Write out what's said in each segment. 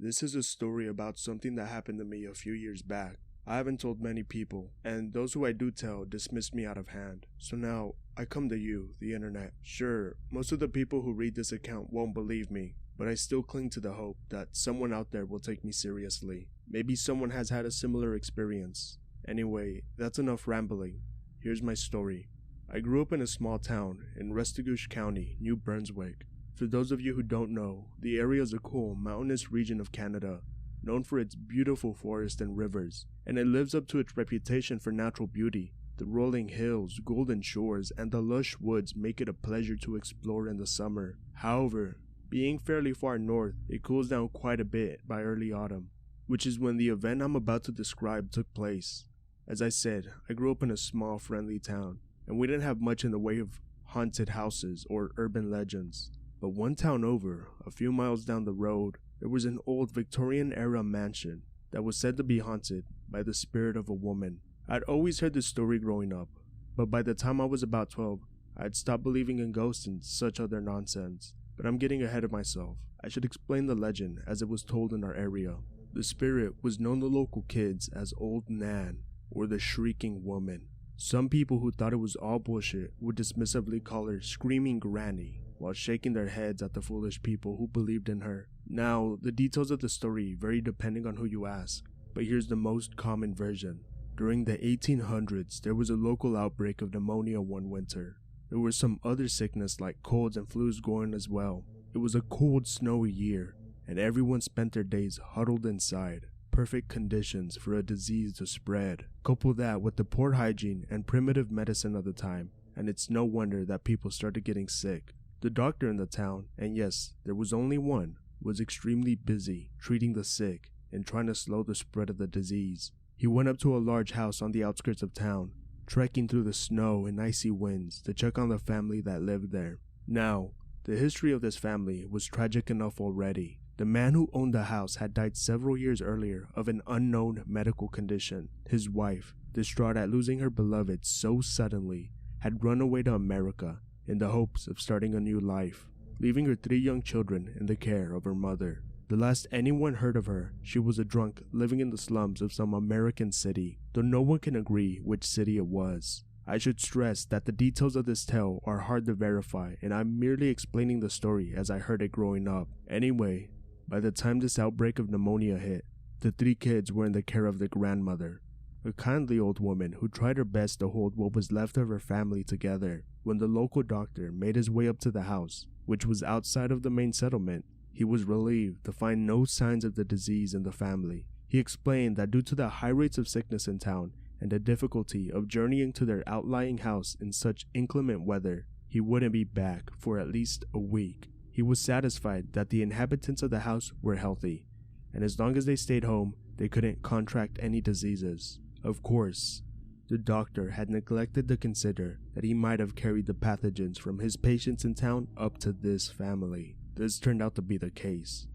This is a story about something that happened to me a few years back. I haven't told many people, and those who I do tell dismiss me out of hand. So now, I come to you, the internet. Sure, most of the people who read this account won't believe me, but I still cling to the hope that someone out there will take me seriously. Maybe someone has had a similar experience. Anyway, that's enough rambling. Here's my story. I grew up in a small town in Restigouche County, New Brunswick. For those of you who don't know, the area is a cool, mountainous region of Canada, known for its beautiful forests and rivers, and it lives up to its reputation for natural beauty. The rolling hills, golden shores, and the lush woods make it a pleasure to explore in the summer. However, being fairly far north, it cools down quite a bit by early autumn, which is when the event I'm about to describe took place. As I said, I grew up in a small, friendly town, and we didn't have much in the way of haunted houses or urban legends. But one town over, a few miles down the road, there was an old Victorian-era mansion that was said to be haunted by the spirit of a woman. I'd always heard this story growing up, but by the time I was about 12, I had stopped believing in ghosts and such other nonsense. But I'm getting ahead of myself. I should explain the legend as it was told in our area. The spirit was known to local kids as Old Nan, or the Shrieking Woman. Some people who thought it was all bullshit would dismissively call her Screaming Granny, while shaking their heads at the foolish people who believed in her. Now, the details of the story vary depending on who you ask, but here's the most common version. During the 1800s, there was a local outbreak of pneumonia one winter. There was some other sickness like colds and flus going as well. It was a cold, snowy year, and everyone spent their days huddled inside. Perfect conditions for a disease to spread. Couple that with the poor hygiene and primitive medicine of the time, and it's no wonder that people started getting sick. The doctor in the town, and yes, there was only one, was extremely busy treating the sick and trying to slow the spread of the disease. He went up to a large house on the outskirts of town, trekking through the snow and icy winds to check on the family that lived there. Now, the history of this family was tragic enough already. The man who owned the house had died several years earlier of an unknown medical condition. His wife, distraught at losing her beloved so suddenly, had run away to America in the hopes of starting a new life, leaving her 3 young children in the care of her mother. The last anyone heard of her, she was a drunk living in the slums of some American city, though no one can agree which city it was. I should stress that the details of this tale are hard to verify, and I'm merely explaining the story as I heard it growing up. Anyway, by the time this outbreak of pneumonia hit, the 3 kids were in the care of their grandmother, a kindly old woman who tried her best to hold what was left of her family together. When the local doctor made his way up to the house, which was outside of the main settlement, he was relieved to find no signs of the disease in the family. He explained that due to the high rates of sickness in town and the difficulty of journeying to their outlying house in such inclement weather, he wouldn't be back for at least a week. He was satisfied that the inhabitants of the house were healthy, and as long as they stayed home, they couldn't contract any diseases. Of course, the doctor had neglected to consider that he might have carried the pathogens from his patients in town up to this family. This turned out to be the case,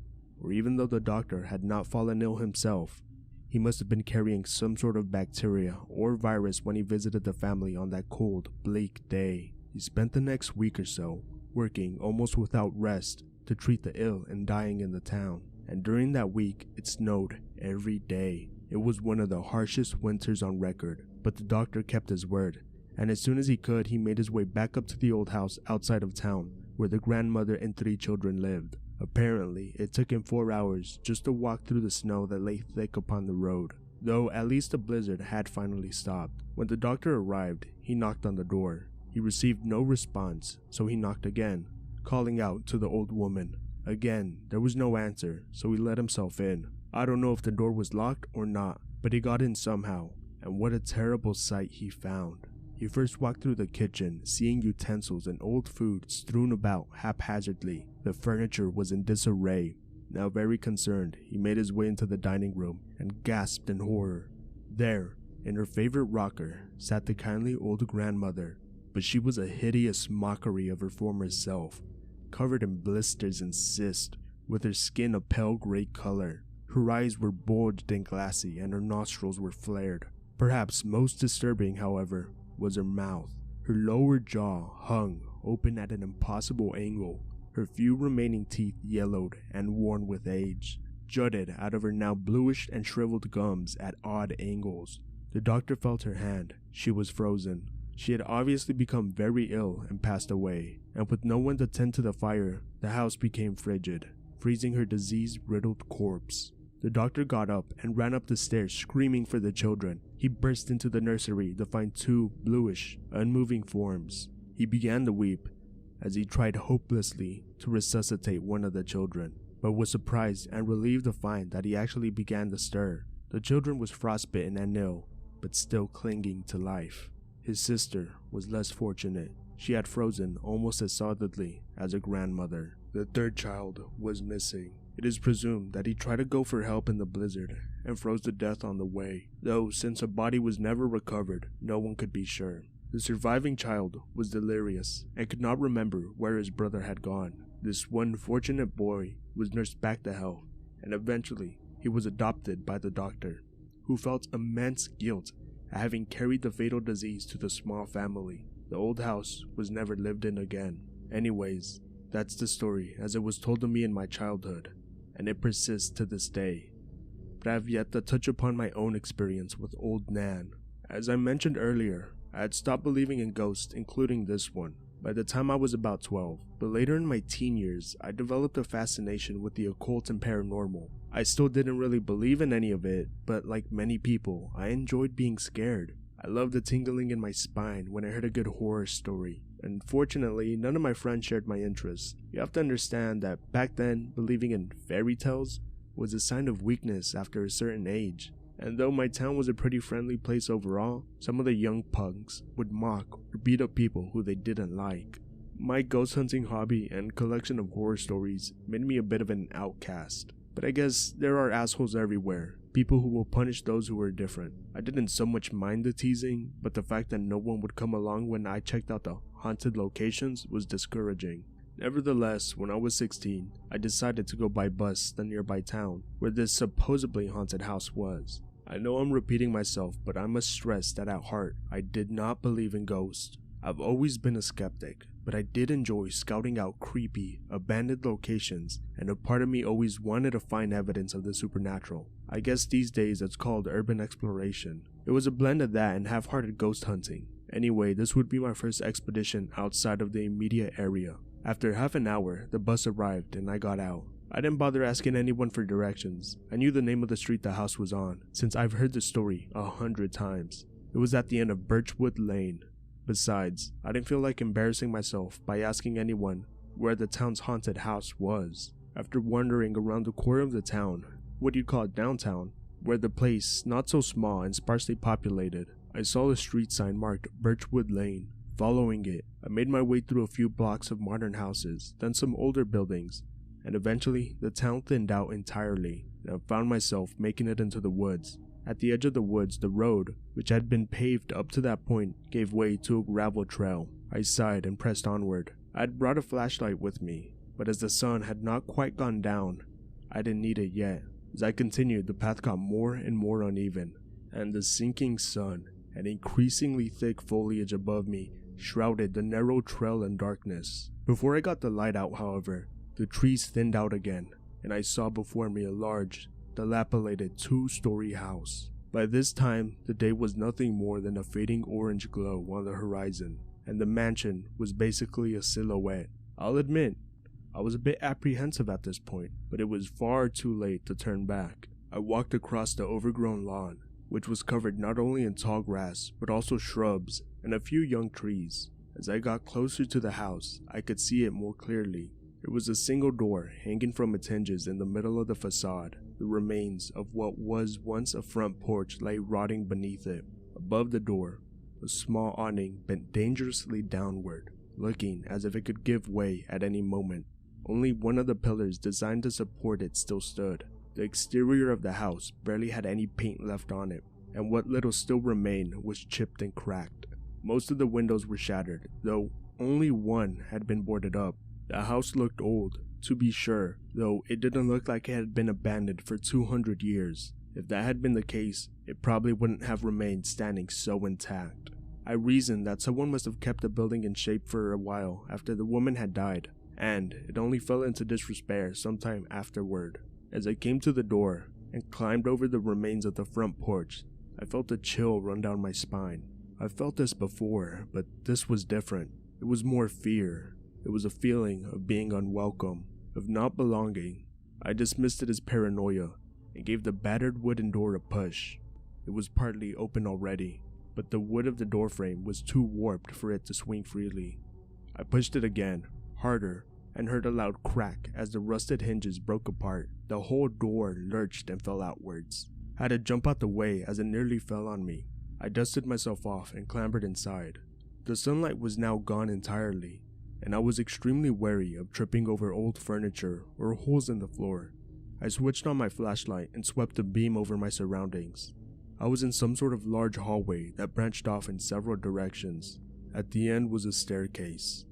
or even though the doctor had not fallen ill himself, he must have been carrying some sort of bacteria or virus when he visited the family on that cold, bleak day. He spent the next week or so working almost without rest to treat the ill and dying in the town, and during that week it snowed every day. It was one of the harshest winters on record, but the doctor kept his word, and as soon as he could, he made his way back up to the old house outside of town where the grandmother and 3 children lived. Apparently, it took him 4 hours just to walk through the snow that lay thick upon the road, though at least the blizzard had finally stopped. When the doctor arrived, he knocked on the door. He received no response, so he knocked again, calling out to the old woman. Again, there was no answer, so he let himself in. I don't know if the door was locked or not, but he got in somehow, and what a terrible sight he found. He first walked through the kitchen, seeing utensils and old food strewn about haphazardly. The furniture was in disarray. Now very concerned, he made his way into the dining room and gasped in horror. There, in her favorite rocker, sat the kindly old grandmother, but she was a hideous mockery of her former self, covered in blisters and cysts, with her skin a pale gray color. Her eyes were bulged and glassy, and her nostrils were flared. Perhaps most disturbing, however, was her mouth. Her lower jaw hung open at an impossible angle, her few remaining teeth yellowed and worn with age. jutted out of her now bluish and shriveled gums at odd angles. The doctor felt her hand. She was frozen. She had obviously become very ill and passed away, and with no one to tend to the fire, the house became frigid, freezing her disease-riddled corpse. The doctor got up and ran up the stairs screaming for the children. He burst into the nursery to find two bluish, unmoving forms. He began to weep as he tried hopelessly to resuscitate one of the children, but was surprised and relieved to find that he actually began to stir. The children was frostbitten and ill, but still clinging to life. His sister was less fortunate. She had frozen almost as solidly as her grandmother. The third child was missing. It is presumed that he tried to go for help in the blizzard and froze to death on the way, though since her body was never recovered, no one could be sure. The surviving child was delirious and could not remember where his brother had gone. This one fortunate boy was nursed back to health, and eventually he was adopted by the doctor, who felt immense guilt at having carried the fatal disease to the small family. The old house was never lived in again. Anyways, that's the story as it was told to me in my childhood, and it persists to this day. But I have yet to touch upon my own experience with Old Nan. As I mentioned earlier, I had stopped believing in ghosts, including this one, by the time I was about 12, but later in my teen years, I developed a fascination with the occult and paranormal. I still didn't really believe in any of it, but like many people, I enjoyed being scared. I loved the tingling in my spine when I heard a good horror story. Unfortunately, none of my friends shared my interests. You have to understand that back then, believing in fairy tales was a sign of weakness after a certain age. And though my town was a pretty friendly place overall, some of the young punks would mock or beat up people who they didn't like. My ghost hunting hobby and collection of horror stories made me a bit of an outcast. But I guess there are assholes everywhere, people who will punish those who are different. I didn't so much mind the teasing, but the fact that no one would come along when I checked out the haunted locations was discouraging. Nevertheless, when I was 16, I decided to go by bus to the nearby town where this supposedly haunted house was. I know I'm repeating myself, but I must stress that at heart, I did not believe in ghosts. I've always been a skeptic, but I did enjoy scouting out creepy, abandoned locations, and a part of me always wanted to find evidence of the supernatural. I guess these days it's called urban exploration. It was a blend of that and half-hearted ghost hunting. Anyway, this would be my first expedition outside of the immediate area. After half an hour, the bus arrived and I got out. I didn't bother asking anyone for directions. I knew the name of the street the house was on, since I've heard the story 100 times. It was at the end of Birchwood Lane. Besides, I didn't feel like embarrassing myself by asking anyone where the town's haunted house was. After wandering around the core of the town, what you'd call downtown, where the place, not so small and sparsely populated, I saw a street sign marked Birchwood Lane. Following it, I made my way through a few blocks of modern houses, then some older buildings, and eventually the town thinned out entirely, and I found myself making it into the woods. At the edge of the woods, the road, which had been paved up to that point, gave way to a gravel trail. I sighed and pressed onward. I had brought a flashlight with me, but as the sun had not quite gone down, I didn't need it yet. As I continued, the path got more and more uneven, and the sinking sun and increasingly thick foliage above me shrouded the narrow trail in darkness. Before I got the light out, however, the trees thinned out again, and I saw before me a large, dilapidated 2-story house. By this time, the day was nothing more than a fading orange glow on the horizon, and the mansion was basically a silhouette. I'll admit, I was a bit apprehensive at this point, but it was far too late to turn back. I walked across the overgrown lawn, which was covered not only in tall grass, but also shrubs and a few young trees. As I got closer to the house, I could see it more clearly. There was a single door hanging from its hinges in the middle of the facade. The remains of what was once a front porch lay rotting beneath it. Above the door, a small awning bent dangerously downward, looking as if it could give way at any moment. Only one of the pillars designed to support it still stood. The exterior of the house barely had any paint left on it, and what little still remained was chipped and cracked. Most of the windows were shattered, though only one had been boarded up. The house looked old, to be sure, though it didn't look like it had been abandoned for 200 years. If that had been the case, it probably wouldn't have remained standing so intact. I reasoned that someone must have kept the building in shape for a while after the woman had died, and it only fell into disrepair sometime afterward. As I came to the door and climbed over the remains of the front porch, I felt a chill run down my spine. I've felt this before, but this was different. It was more fear. It was a feeling of being unwelcome, of not belonging. I dismissed it as paranoia and gave the battered wooden door a push. It was partly open already, but the wood of the doorframe was too warped for it to swing freely. I pushed it again, harder, and heard a loud crack as the rusted hinges broke apart. The whole door lurched and fell outwards. I had to jump out the way as it nearly fell on me. I dusted myself off and clambered inside. The sunlight was now gone entirely, and I was extremely wary of tripping over old furniture or holes in the floor. I switched on my flashlight and swept the beam over my surroundings. I was in some sort of large hallway that branched off in several directions. At the end was a staircase.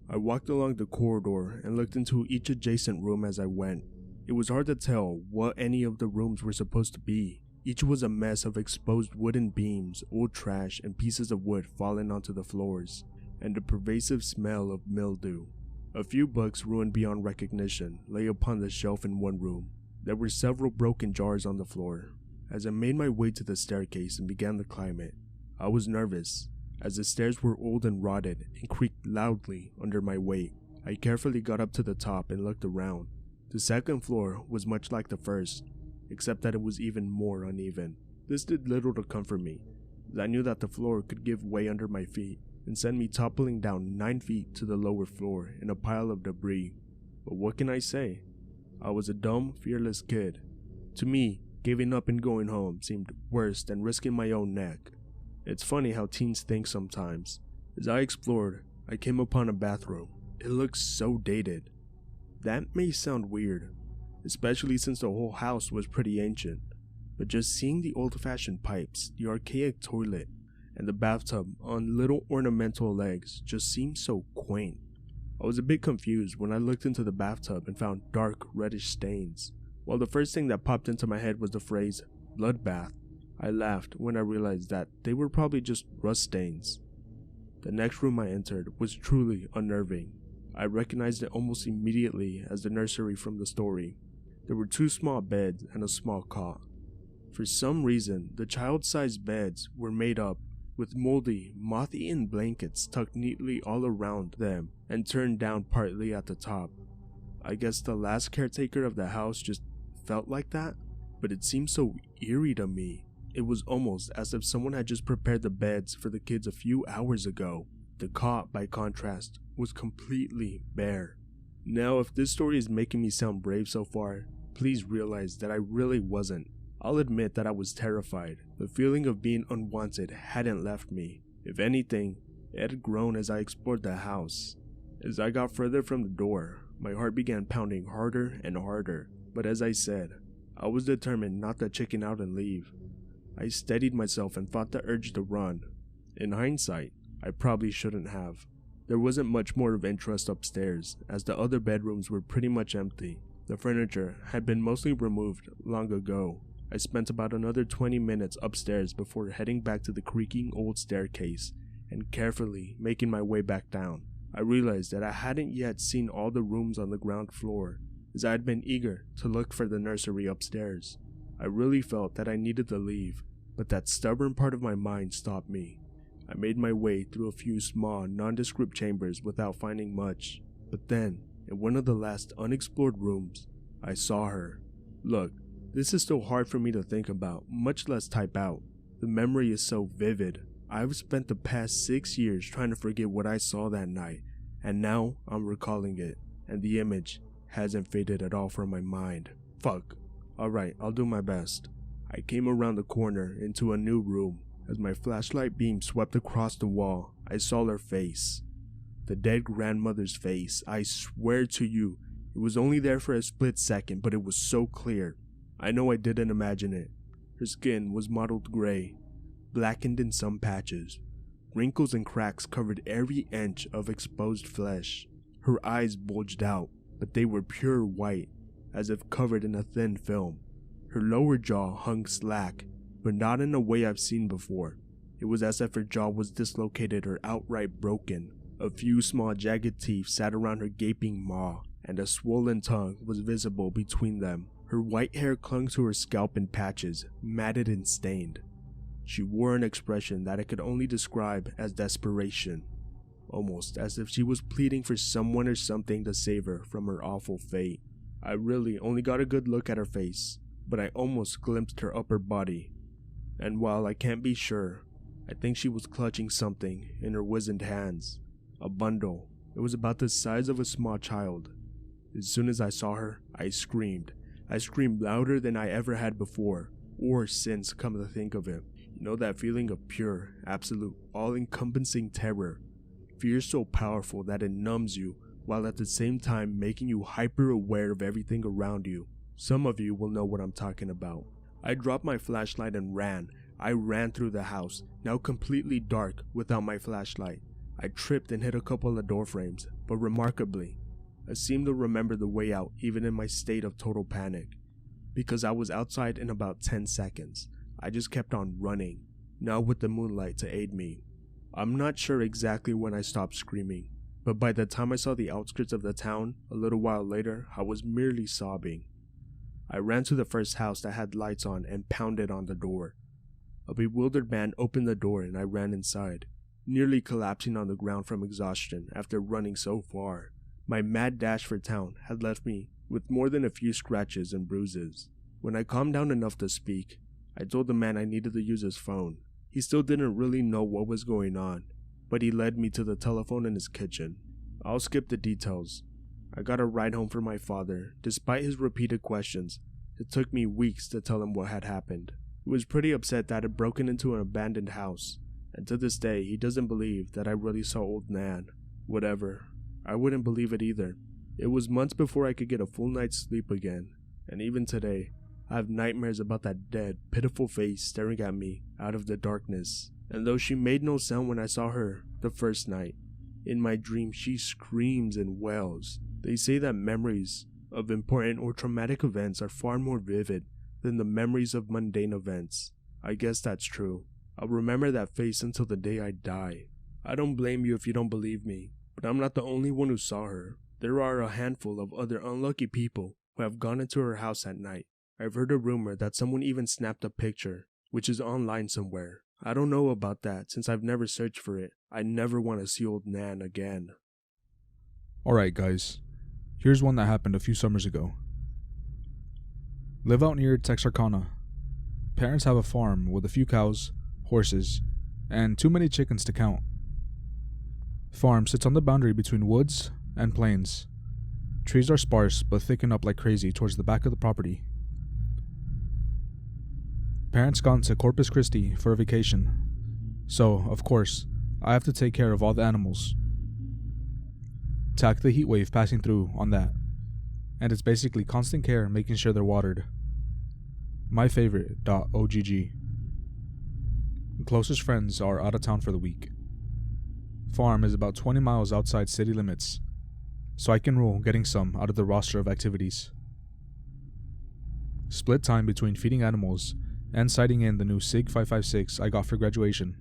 I walked along the corridor and looked into each adjacent room as I went. It was hard to tell what any of the rooms were supposed to be. Each was a mess of exposed wooden beams, old trash, and pieces of wood fallen onto the floors, and a pervasive smell of mildew. A few books ruined beyond recognition lay upon the shelf in one room. There were several broken jars on the floor. As I made my way to the staircase and began to climb it, I was nervous, as the stairs were old and rotted and creaked loudly under my weight. I carefully got up to the top and looked around. The second floor was much like the first, except that it was even more uneven. This did little to comfort me, as I knew that the floor could give way under my feet and send me toppling down 9 feet to the lower floor in a pile of debris. But what can I say? I was a dumb, fearless kid. To me, giving up and going home seemed worse than risking my own neck. It's funny how teens think sometimes. As I explored, I came upon a bathroom. It looked so dated. That may sound weird, especially since the whole house was pretty ancient, but just seeing the old-fashioned pipes, the archaic toilet, and the bathtub on little ornamental legs just seemed so quaint. I was a bit confused when I looked into the bathtub and found dark, reddish stains. While the first thing that popped into my head was the phrase, bloodbath, I laughed when I realized that they were probably just rust stains. The next room I entered was truly unnerving. I recognized it almost immediately as the nursery from the story. There were 2 small beds and a small cot. For some reason, the child-sized beds were made up with moldy, moth-eaten blankets tucked neatly all around them and turned down partly at the top. I guess the last caretaker of the house just felt like that, but it seemed so eerie to me. It was almost as if someone had just prepared the beds for the kids a few hours ago. The cot, by contrast, was completely bare. Now, if this story is making me sound brave so far, please realize that I really wasn't. I'll admit that I was terrified. The feeling of being unwanted hadn't left me. If anything, it had grown as I explored the house. As I got further from the door, my heart began pounding harder and harder. But as I said, I was determined not to chicken out and leave. I steadied myself and fought the urge to run. In hindsight, I probably shouldn't have. There wasn't much more of interest upstairs, as the other bedrooms were pretty much empty. The furniture had been mostly removed long ago. I spent about another 20 minutes upstairs before heading back to the creaking old staircase and carefully making my way back down. I realized that I hadn't yet seen all the rooms on the ground floor, as I had been eager to look for the nursery upstairs. I really felt that I needed to leave, but that stubborn part of my mind stopped me. I made my way through a few small, nondescript chambers without finding much, but then, in one of the last unexplored rooms, I saw her. Look, this is still hard for me to think about, much less type out. The memory is so vivid. I've spent the past 6 years trying to forget what I saw that night, and now I'm recalling it, and the image hasn't faded at all from my mind. Fuck. Alright, I'll do my best. I came around the corner into a new room. As my flashlight beam swept across the wall, I saw her face. The dead grandmother's face. I swear to you, it was only there for a split second, but it was so clear. I know I didn't imagine it. Her skin was mottled gray, blackened in some patches. Wrinkles and cracks covered every inch of exposed flesh. Her eyes bulged out, but they were pure white, as if covered in a thin film. Her lower jaw hung slack, but not in a way I've seen before. It was as if her jaw was dislocated or outright broken. A few small jagged teeth sat around her gaping maw, and a swollen tongue was visible between them. Her white hair clung to her scalp in patches, matted and stained. She wore an expression that I could only describe as desperation, almost as if she was pleading for someone or something to save her from her awful fate. I really only got a good look at her face, but I almost glimpsed her upper body. And while I can't be sure, I think she was clutching something in her wizened hands. A bundle. It was about the size of a small child. As soon as I saw her, I screamed. I screamed louder than I ever had before, or since, come to think of it. You know that feeling of pure, absolute, all-encompassing terror. Fear so powerful that it numbs you, while at the same time making you hyper-aware of everything around you. Some of you will know what I'm talking about. I dropped my flashlight and ran. I ran through the house, now completely dark without my flashlight. I tripped and hit a couple of door frames, but remarkably, I seemed to remember the way out even in my state of total panic. Because I was outside in about 10 seconds, I just kept on running, now with the moonlight to aid me. I'm not sure exactly when I stopped screaming, but by the time I saw the outskirts of the town, a little while later, I was merely sobbing. I ran to the first house that had lights on and pounded on the door. A bewildered man opened the door and I ran inside, nearly collapsing on the ground from exhaustion after running so far. My mad dash for town had left me with more than a few scratches and bruises. When I calmed down enough to speak, I told the man I needed to use his phone. He still didn't really know what was going on, but he led me to the telephone in his kitchen. I'll skip the details. I got a ride home from my father. Despite his repeated questions, it took me weeks to tell him what had happened. He was pretty upset that I had broken into an abandoned house, and to this day he doesn't believe that I really saw old Nan. Whatever, I wouldn't believe it either. It was months before I could get a full night's sleep again, and even today, I have nightmares about that dead, pitiful face staring at me out of the darkness. And though she made no sound when I saw her the first night, in my dream she screams and wails. They say that memories of important or traumatic events are far more vivid than the memories of mundane events. I guess that's true. I'll remember that face until the day I die. I don't blame you if you don't believe me, but I'm not the only one who saw her. There are a handful of other unlucky people who have gone into her house at night. I've heard a rumor that someone even snapped a picture, which is online somewhere. I don't know about that since I've never searched for it. I never want to see old Nan again. Alright guys, here's one that happened a few summers ago. Live out near Texarkana. Parents have a farm with a few cows, horses, and too many chickens to count. Farm sits on the boundary between woods and plains. Trees are sparse but thicken up like crazy towards the back of the property. Parents gone to Corpus Christi for a vacation, so, of course, I have to take care of all the animals. Tack the heat wave passing through on that, and it's basically constant care making sure they're watered. My favorite .ogg. Closest friends are out of town for the week. Farm is about 20 miles outside city limits, so I can rule getting some out of the roster of activities. Split time between feeding animals and sighting in the new SIG 556 I got for graduation.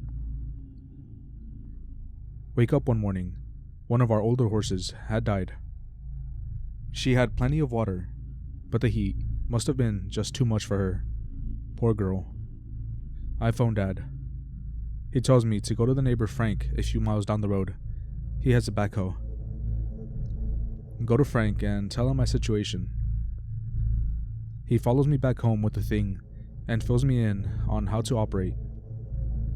Wake up one morning, one of our older horses had died. She had plenty of water, but the heat must have been just too much for her. Poor girl. I phoned Dad. He tells me to go to the neighbor Frank a few miles down the road. He has a backhoe. Go to Frank and tell him my situation. He follows me back home with the thing and fills me in on how to operate.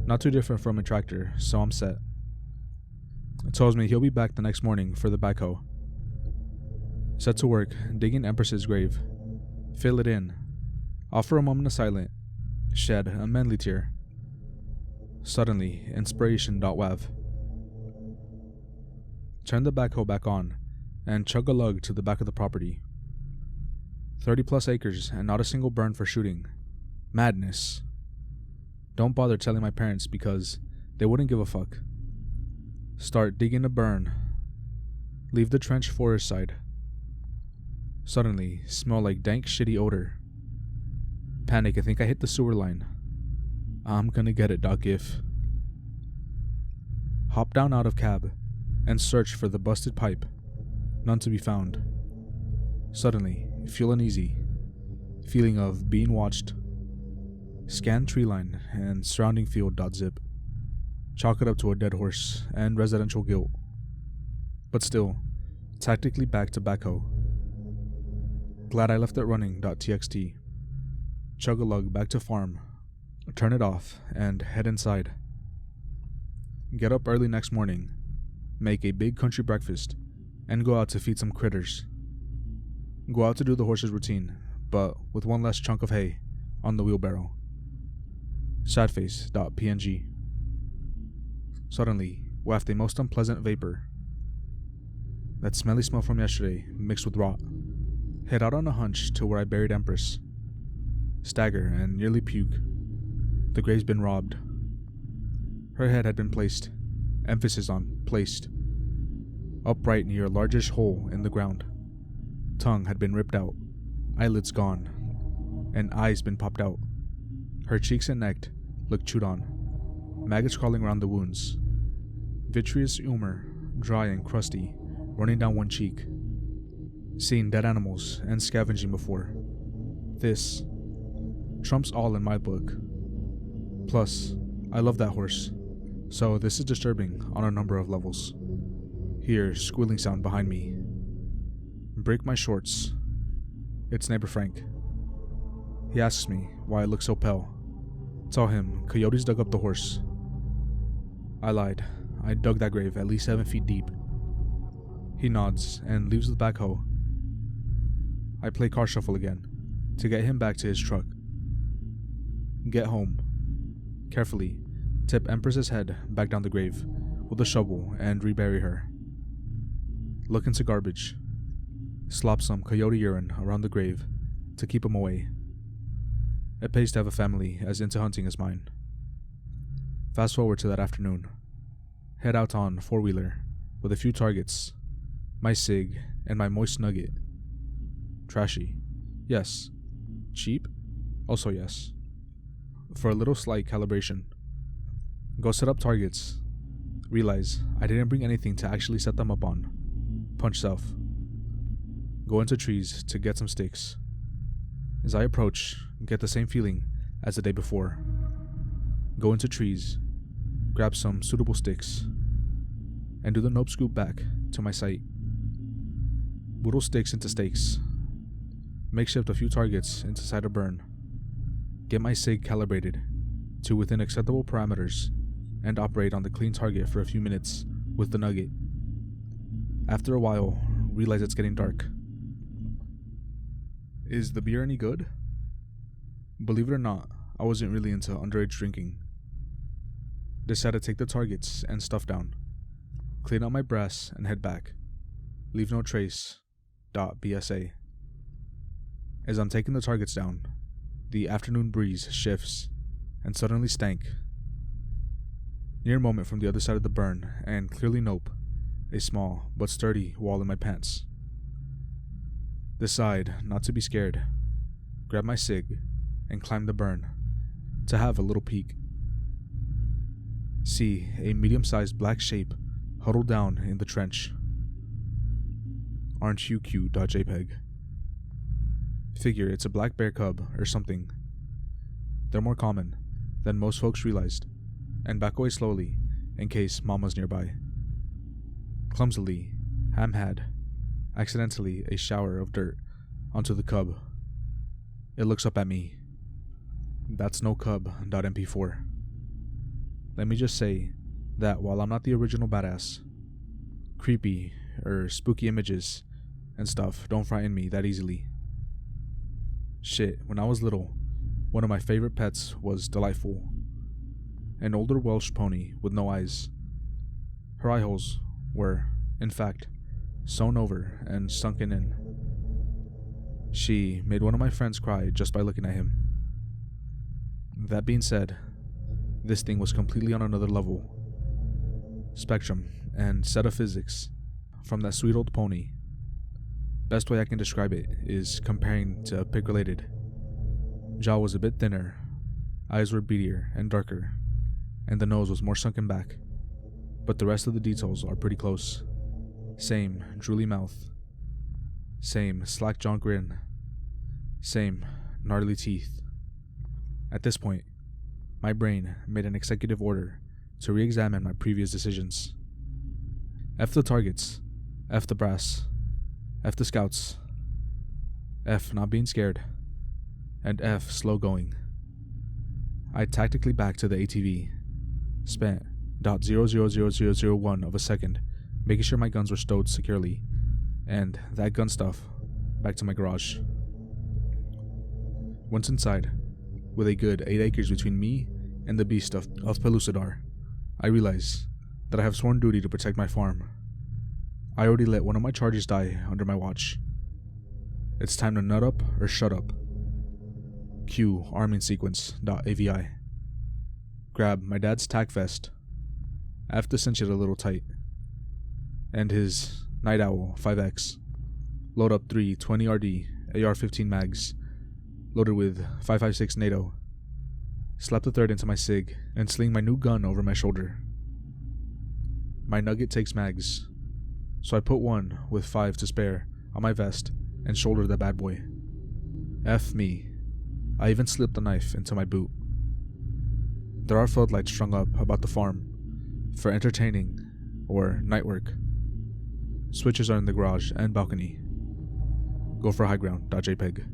Not too different from a tractor, so I'm set. Tells me he'll be back the next morning for the backhoe. Set to work, digging Empress's grave. Fill it in. Offer a moment of silence. Shed a manly tear. Suddenly, inspiration.wav. Turn the backhoe back on, and chug a lug to the back of the property. 30 plus acres and not a single burn for shooting. Madness. Don't bother telling my parents because they wouldn't give a fuck. Start digging a burn. Leave the trench forest side. Suddenly, smell like dank shitty odor. Panic, I think I hit the sewer line. I'm gonna get it, Doc If. Hop down out of cab and search for the busted pipe. None to be found. Suddenly, feel uneasy. feeling of being watched. Scan treeline and surrounding field.zip. Chalk it up to a dead horse and residential guilt. But still, tactically back to backhoe. Glad I left it running.txt. Chug a lug back to farm. Turn it off and head inside. Get up early next morning. Make a big country breakfast and go out to feed some critters. Go out to do the horse's routine, but with one less chunk of hay on the wheelbarrow. Sadface.png. Suddenly, waft a most unpleasant vapor. That smelly smell from yesterday mixed with rot. Head out on a hunch to where I buried Empress. Stagger and nearly puke. The grave's been robbed. Her head had been placed, emphasis on placed, upright near a largish hole in the ground. Tongue had been ripped out, eyelids gone, and eyes been popped out. Her cheeks and neck looked chewed on, maggots crawling around the wounds. Vitreous humor, dry and crusty, running down one cheek. Seen dead animals and scavenging before. This trumps all in my book. Plus, I love that horse, so this is disturbing on a number of levels. Hear squealing sound behind me. Break my shorts. It's neighbor Frank. He asks me why I look so pale. Tell him coyotes dug up the horse. I lied. I dug that grave at least 7 feet deep. He nods and leaves the backhoe. I play car shuffle again to get him back to his truck. Get home. Carefully tip Empress's head back down the grave with a shovel and rebury her. Look into garbage. Slop some coyote urine around the grave to keep him away. It pays to have a family as into hunting as mine. Fast forward to that afternoon. Head out on four-wheeler with a few targets, my cig, and my moist nugget. Trashy? Yes. Cheap? Also yes. For a little slight calibration. Go set up targets. Realize I didn't bring anything to actually set them up on. Punch south. Go into trees to get some sticks. As I approach, get the same feeling as the day before. Go into trees, grab some suitable sticks, and do the nope scoop back to my site. Whittle sticks into stakes. Makeshift a few targets into side of burn. Get my SIG calibrated to within acceptable parameters and operate on the clean target for a few minutes with the nugget. After a while, realize it's getting dark. Is the beer any good? Believe it or not, I wasn't really into underage drinking. Decided to take the targets and stuff down, clean out my brass and head back. Leave no trace. .bsa. As I'm taking the targets down, the afternoon breeze shifts and suddenly stank. Near moment from the other side of the burn, and clearly nope, a small but sturdy wall in my pants. Decide not to be scared, grab my cig, and climb the burn to have a little peek. See a medium-sized black shape huddled down in the trench. Aren't you cute.jpg. Figure it's a black bear cub or something. They're more common than most folks realized, and back away slowly in case mama's nearby. Clumsily, Ham had, accidentally, a shower of dirt onto the cub. It looks up at me. That's no cub.mp4. Let me just say that while I'm not the original badass, creepy or spooky images and stuff don't frighten me that easily. Shit, when I was little, one of my favorite pets was Delightful, an older Welsh pony with no eyes. Her eye holes were, in fact, sewn over and sunken in. She made one of my friends cry just by looking at him. That being said, this thing was completely on another level. Spectrum and set of physics from that sweet old pony. Best way I can describe it is comparing to pig related. Jaw was a bit thinner, eyes were beadier and darker, and the nose was more sunken back, but the rest of the details are pretty close. Same drooly mouth, same slack jaw grin, same gnarly teeth. At this point, my brain made an executive order to re-examine my previous decisions. F the targets, F the brass, F the scouts, F not being scared, and F slow going. I tactically backed to the ATV, spent .00001 of a second making sure my guns were stowed securely, and that gun stuff back to my garage. Once inside, with a good 8 acres between me and the beast of Pellucidar, I realize that I have sworn duty to protect my farm. I already let one of my charges die under my watch. It's time to nut up or shut up. Cue arming sequence.avi. Grab my dad's tack vest. I have to cinch it a little tight. And his Night Owl 5X. Load up 3 20RD AR-15 mags, loaded with 5.56 NATO. Slap the third into my SIG and sling my new gun over my shoulder. My Nugget takes mags, so I put one with 5 to spare on my vest and shoulder the bad boy. F me. I even slipped the knife into my boot. There are floodlights strung up about the farm for entertaining or night work. Switches are in the garage and balcony. Go for high ground.jpg.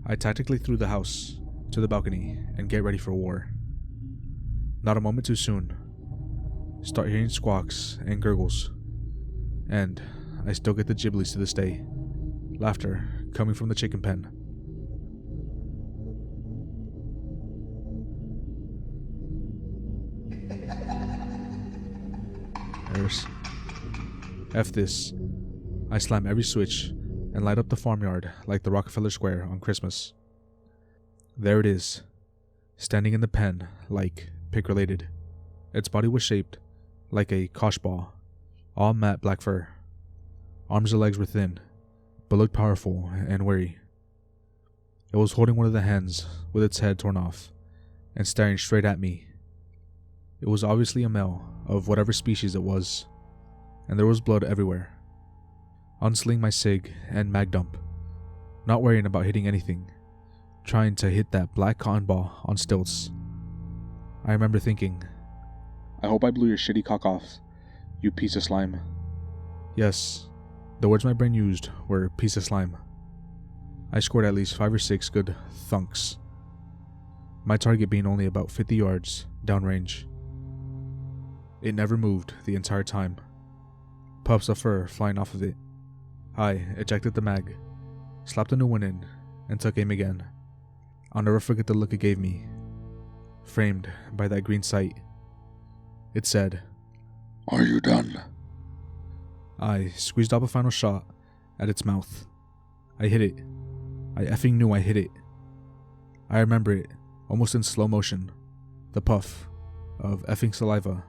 I tactically threw the house to the balcony and get ready for war. Not a moment too soon. Start hearing squawks and gurgles, and I still get the giblies to this day. Laughter coming from the chicken pen. Errors. F this. I slam every switch and light up the farmyard like the Rockefeller Square on Christmas. There it is, standing in the pen like pig-related. Its body was shaped like a kosh ball, all matte black fur. Arms and legs were thin, but looked powerful and wary. It was holding one of the hands with its head torn off and staring straight at me. It was obviously a male of whatever species it was, and there was blood everywhere. Unsling my SIG and mag dump, not worrying about hitting anything, trying to hit that black cotton ball on stilts. I remember thinking, I hope I blew your shitty cock off, you piece of slime. Yes, the words my brain used were piece of slime. I scored at least 5 or 6 good thunks, my target being only about 50 yards downrange. It never moved the entire time, puffs of fur flying off of it. I ejected the mag, slapped a new one in, and took aim again. I'll never forget the look it gave me, framed by that green sight. It said, "Are you done?" I squeezed up a final shot at its mouth. I hit it. I effing knew I hit it. I remember it, almost in slow motion, the puff of effing saliva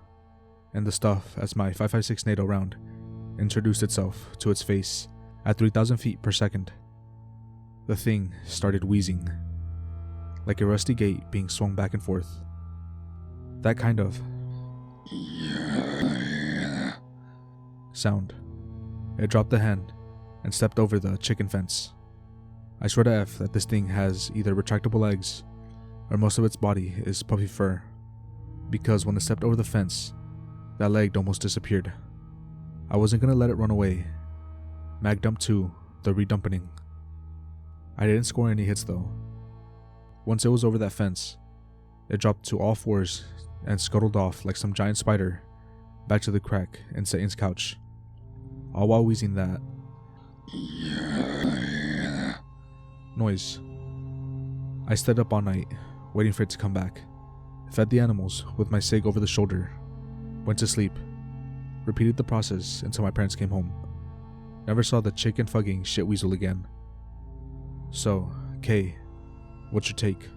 and the stuff as my 5.56 NATO round introduced itself to its face at 3,000 feet per second. The thing started wheezing, like a rusty gate being swung back and forth. That kind of sound. It dropped the hand and stepped over the chicken fence. I swear to F that this thing has either retractable legs or most of its body is puffy fur, because when it stepped over the fence, that leg almost disappeared. I wasn't gonna let it run away. Mag dump 2, the redumpening. I didn't score any hits though. Once it was over that fence, it dropped to all fours and scuttled off like some giant spider back to the crack in Satan's couch, all while wheezing that noise. I stayed up all night, waiting for it to come back. Fed the animals with my SIG over the shoulder, went to sleep, repeated the process until my parents came home. Never saw the chicken fucking shit weasel again. So, K, what's your take?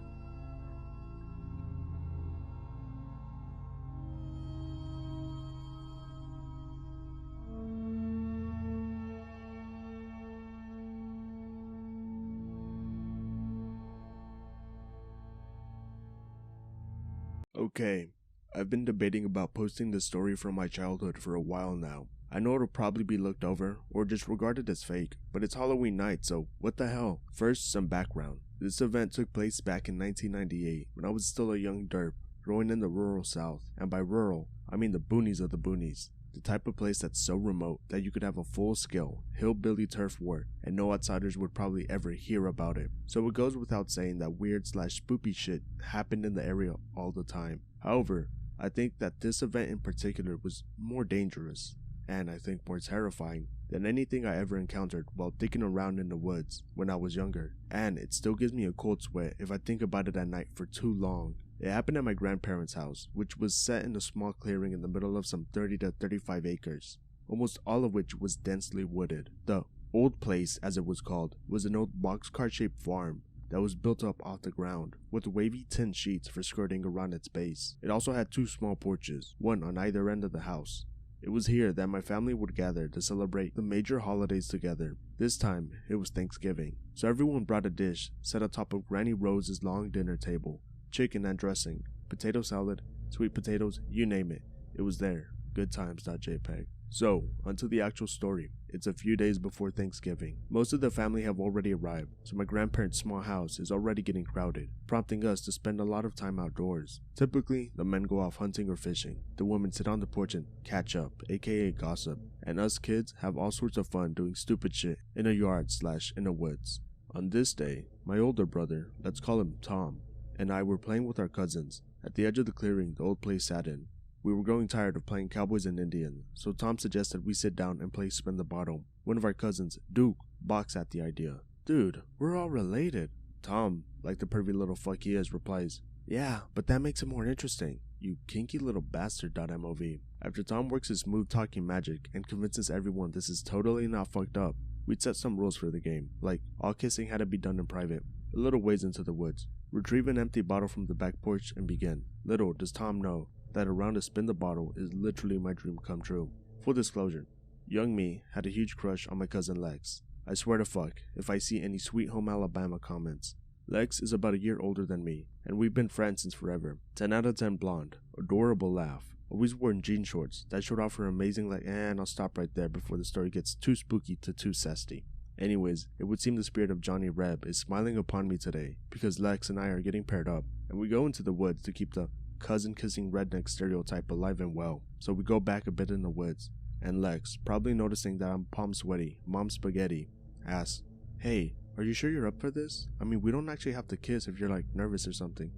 Okay, I've been debating about posting this story from my childhood for a while now. I know it'll probably be looked over or just regarded as fake, but it's Halloween night, so what the hell? First, some background. This event took place back in 1998 when I was still a young derp, growing in the rural South, and by rural, I mean the boonies of the boonies. The type of place that's so remote that you could have a full-scale, hillbilly turf war and no outsiders would probably ever hear about it. So it goes without saying that weird/spoopy shit happened in the area all the time. However, I think that this event in particular was more dangerous, and I think more terrifying, than anything I ever encountered while digging around in the woods when I was younger. And it still gives me a cold sweat if I think about it at night for too long. It happened at my grandparents' house, which was set in a small clearing in the middle of some 30 to 35 acres, almost all of which was densely wooded. The old place, as it was called, was an old boxcar-shaped farm that was built up off the ground, with wavy tin sheets for skirting around its base. It also had 2 small porches, one on either end of the house. It was here that my family would gather to celebrate the major holidays together. This time, it was Thanksgiving, so everyone brought a dish set atop of Granny Rose's long dinner table. Chicken and dressing, potato salad, sweet potatoes, you name it. It was there. Good times.jpg. So, onto the actual story. It's a few days before Thanksgiving. Most of the family have already arrived, so my grandparents' small house is already getting crowded, prompting us to spend a lot of time outdoors. Typically, the men go off hunting or fishing. The women sit on the porch and catch up, aka gossip. And us kids have all sorts of fun doing stupid shit in a yard/in the woods. On this day, my older brother, let's call him Tom, and I were playing with our cousins at the edge of the clearing the old place sat in. We were growing tired of playing cowboys and Indians, so Tom suggested we sit down and play spin the bottle. One of our cousins, Duke, balks at the idea. Dude, we're all related. Tom, like the pervy little fuck he is, replies, yeah, but that makes it more interesting. You kinky little bastard.mov. After Tom works his smooth talking magic and convinces everyone this is totally not fucked up, we'd set some rules for the game, like all kissing had to be done in private, a little ways into the woods. Retrieve an empty bottle from the back porch and begin. Little does Tom know that a round to spin the bottle is literally my dream come true. Full disclosure, young me had a huge crush on my cousin Lex. I swear to fuck if I see any Sweet Home Alabama comments. Lex is about a year older than me, and we've been friends since forever. 10 out of 10 blonde, adorable laugh, always wore jean shorts that showed off her amazing and I'll stop right there before the story gets too spooky to too zesty. Anyways, it would seem the spirit of Johnny Reb is smiling upon me today because Lex and I are getting paired up, and we go into the woods to keep the cousin-kissing redneck stereotype alive and well. So we go back a bit in the woods, and Lex, probably noticing that I'm palm sweaty, mom spaghetti, asks, hey, are you sure you're up for this? I mean, we don't actually have to kiss if you're like nervous or something.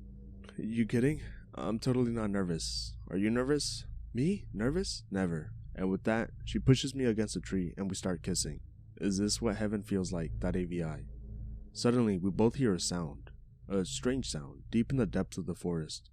You kidding? I'm totally not nervous. Are you nervous? Me? Nervous? Never. And with that, she pushes me against a tree and we start kissing. Is this what heaven feels like? .avi. Suddenly, we both hear a sound. A strange sound, deep in the depths of the forest.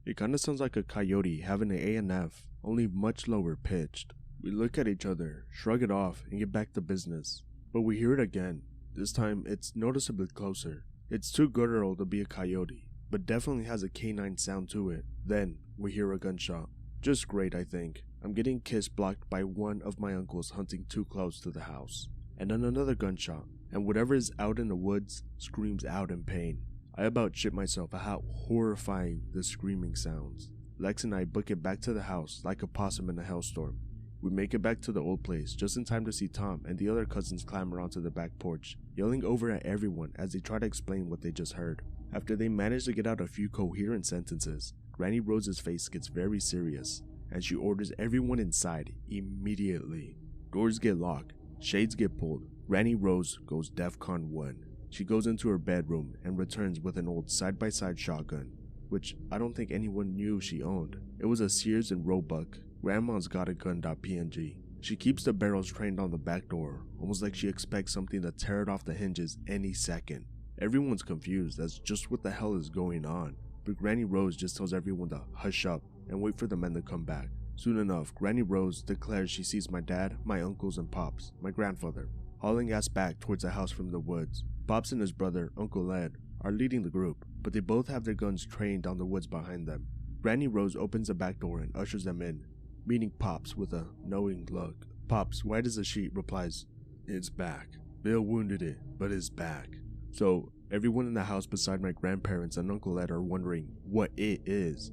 It kinda sounds like a coyote having an A&F, only much lower pitched. We look at each other, shrug it off, and get back to business. But we hear it again. This time, it's noticeably closer. It's too guttural to be a coyote, but definitely has a canine sound to it. Then, we hear a gunshot. Just great, I think. I'm getting kiss blocked by one of my uncles hunting too close to the house. And then another gunshot, and whatever is out in the woods screams out in pain. I about shit myself at how horrifying the screaming sounds. Lex and I book it back to the house like a possum in a hailstorm. We make it back to the old place just in time to see Tom and the other cousins clamber onto the back porch, yelling over at everyone as they try to explain what they just heard. After they manage to get out a few coherent sentences, Granny Rose's face gets very serious, and she orders everyone inside immediately. Doors get locked. Shades get pulled. Granny Rose goes DEFCON 1. She goes into her bedroom and returns with an old side-by-side shotgun, which I don't think anyone knew she owned. It was a Sears and Roebuck. Grandma's got a gun.png. She keeps the barrels trained on the back door, almost like she expects something to tear it off the hinges any second. Everyone's confused as just what the hell is going on, but Granny Rose just tells everyone to hush up and wait for the men to come back. Soon enough, Granny Rose declares she sees my dad, my uncles, and Pops, my grandfather, hauling ass back towards the house from the woods. Pops and his brother, Uncle Ed, are leading the group, but they both have their guns trained down the woods behind them. Granny Rose opens the back door and ushers them in, meeting Pops with a knowing look. Pops, white as a sheet, replies, it's back. Bill wounded it, but it's back. So, everyone in the house beside my grandparents and Uncle Ed are wondering what it is,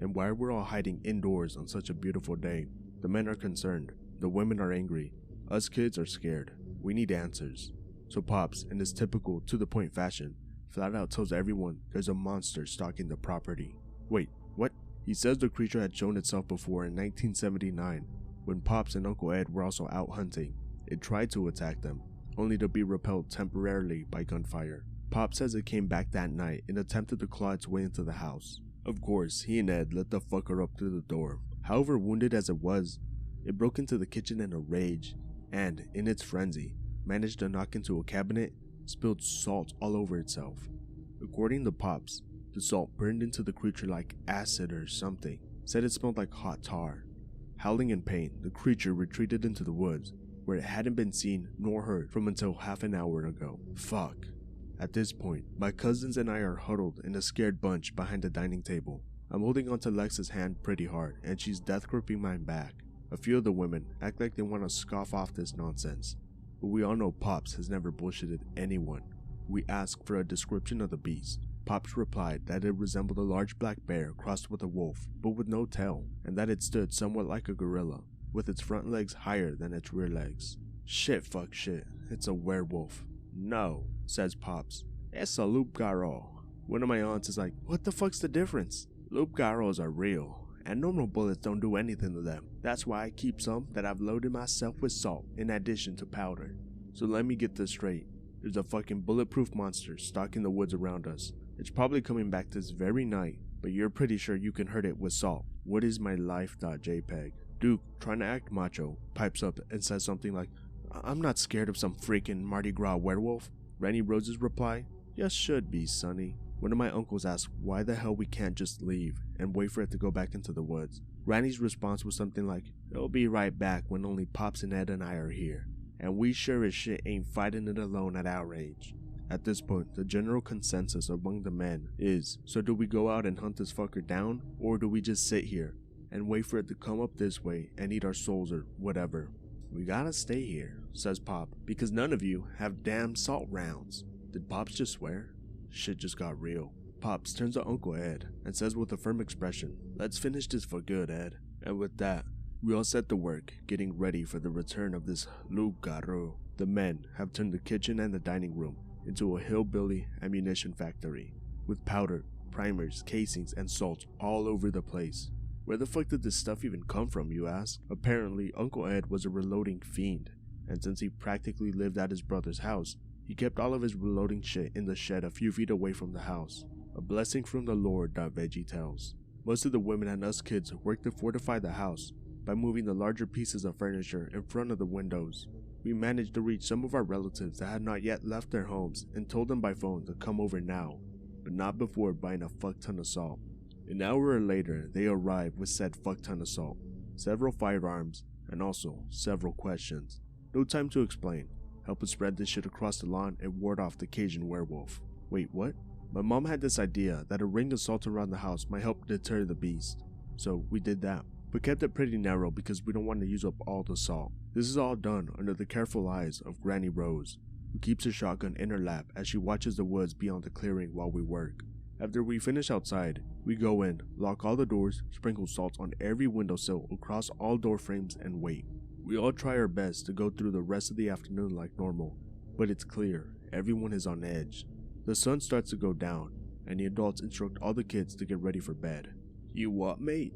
and why we're all hiding indoors on such a beautiful day. The men are concerned. The women are angry. Us kids are scared. We need answers. So Pops, in his typical to-the-point fashion, flat out tells everyone there's a monster stalking the property. Wait, what? He says the creature had shown itself before in 1979, when Pops and Uncle Ed were also out hunting. It tried to attack them, only to be repelled temporarily by gunfire. Pop says it came back that night and attempted to claw its way into the house. Of course, he and Ed let the fucker up through the door. However wounded as it was, it broke into the kitchen in a rage, and, in its frenzy, managed to knock into a cabinet, spilled salt all over itself. According to Pops, the salt burned into the creature like acid or something. Said it smelled like hot tar. Howling in pain, the creature retreated into the woods, where it hadn't been seen nor heard from until half an hour ago. Fuck. At this point, my cousins and I are huddled in a scared bunch behind the dining table. I'm holding onto Lex's hand pretty hard, and she's death gripping my back. A few of the women act like they want to scoff off this nonsense, but we all know Pops has never bullshitted anyone. We ask for a description of the beast. Pops replied that it resembled a large black bear crossed with a wolf, but with no tail, and that it stood somewhat like a gorilla, with its front legs higher than its rear legs. Shit, fuck shit, it's a werewolf. No, says Pops, it's a loup-garou. One of my aunts is like, what the fuck's the difference? Loup-garous are real, and normal bullets don't do anything to them. That's why I keep some that I've loaded myself with salt in addition to powder. So let me get this straight. There's a fucking bulletproof monster stalking the woods around us. It's probably coming back this very night, but you're pretty sure you can hurt it with salt. What is my life.jpg? Duke, trying to act macho, pipes up and says something like, I'm not scared of some freaking Mardi Gras werewolf. Randy Rose's reply, you should be, Sonny. One of my uncles asked why the hell we can't just leave and wait for it to go back into the woods. Randy's response was something like, it'll be right back when only Pops and Ed and I are here, and we sure as shit ain't fighting it alone at our age. At this point, the general consensus among the men is, so do we go out and hunt this fucker down, or do we just sit here and wait for it to come up this way and eat our souls or whatever? We gotta stay here, says Pop, because none of you have damn salt rounds. Did Pops just swear? Shit just got real. Pops turns to Uncle Ed and says with a firm expression, let's finish this for good, Ed. And with that, we all set to work, getting ready for the return of this loup-garou. The men have turned the kitchen and the dining room into a hillbilly ammunition factory, with powder, primers, casings, and salts all over the place. Where the fuck did this stuff even come from, you ask? Apparently, Uncle Ed was a reloading fiend, and since he practically lived at his brother's house, he kept all of his reloading shit in the shed a few feet away from the house. A blessing from the Lord, Veggie tells. Most of the women and us kids worked to fortify the house by moving the larger pieces of furniture in front of the windows. We managed to reach some of our relatives that had not yet left their homes and told them by phone to come over now, but not before buying a fuck ton of salt. An hour later, they arrived with said fuck ton of salt, several firearms, and also several questions. No time to explain. Help us spread this shit across the lawn and ward off the Cajun werewolf. Wait, what? My mom had this idea that a ring of salt around the house might help deter the beast, so we did that, but kept it pretty narrow because we don't want to use up all the salt. This is all done under the careful eyes of Granny Rose, who keeps her shotgun in her lap as she watches the woods beyond the clearing while we work. After we finish outside, we go in, lock all the doors, sprinkle salt on every windowsill across all door frames, and wait. We all try our best to go through the rest of the afternoon like normal, but it's clear everyone is on edge. The sun starts to go down, and the adults instruct all the kids to get ready for bed. You what, mate?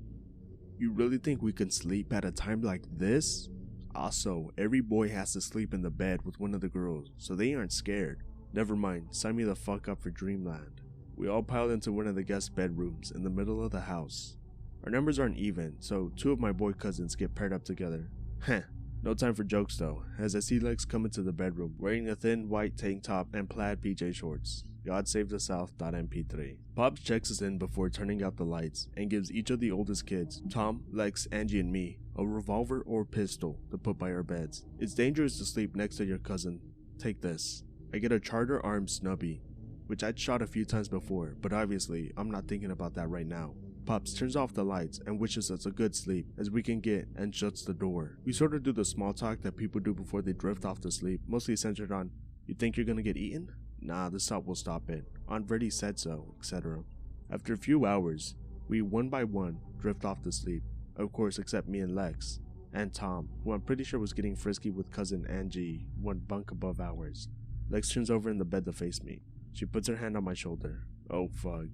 You really think we can sleep at a time like this? Also, every boy has to sleep in the bed with one of the girls, so they aren't scared. Never mind, sign me the fuck up for Dreamland. We all pile into one of the guest bedrooms in the middle of the house. Our numbers aren't even, so two of my boy cousins get paired up together. Heh, no time for jokes though, as I see Lex come into the bedroom wearing a thin white tank top and plaid PJ shorts. God save the South.mp3. Pops checks us in before turning out the lights and gives each of the oldest kids, Tom, Lex, Angie, and me, a revolver or pistol to put by our beds. It's dangerous to sleep next to your cousin. Take this. I get a charter armed snubby, which I'd shot a few times before, but obviously I'm not thinking about that right now. Pops turns off the lights and wishes us a good sleep as we can get and shuts the door. We sort of do the small talk that people do before they drift off to sleep, mostly centered on, you think you're gonna get eaten? Nah, the salt will stop it. Aunt Verdi said so, etc. After a few hours, we one by one drift off to sleep, of course except me and Lex, and Tom, who I'm pretty sure was getting frisky with cousin Angie, one bunk above ours. Lex turns over in the bed to face me. She puts her hand on my shoulder. Oh fuck.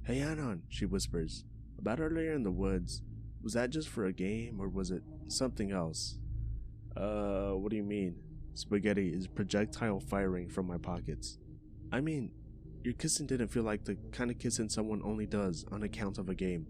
Hey Anon, she whispers. About earlier in the woods. Was that just for a game or was it something else? What do you mean? Spaghetti is projectile firing from my pockets. I mean, your kissing didn't feel like the kind of kissing someone only does on account of a game.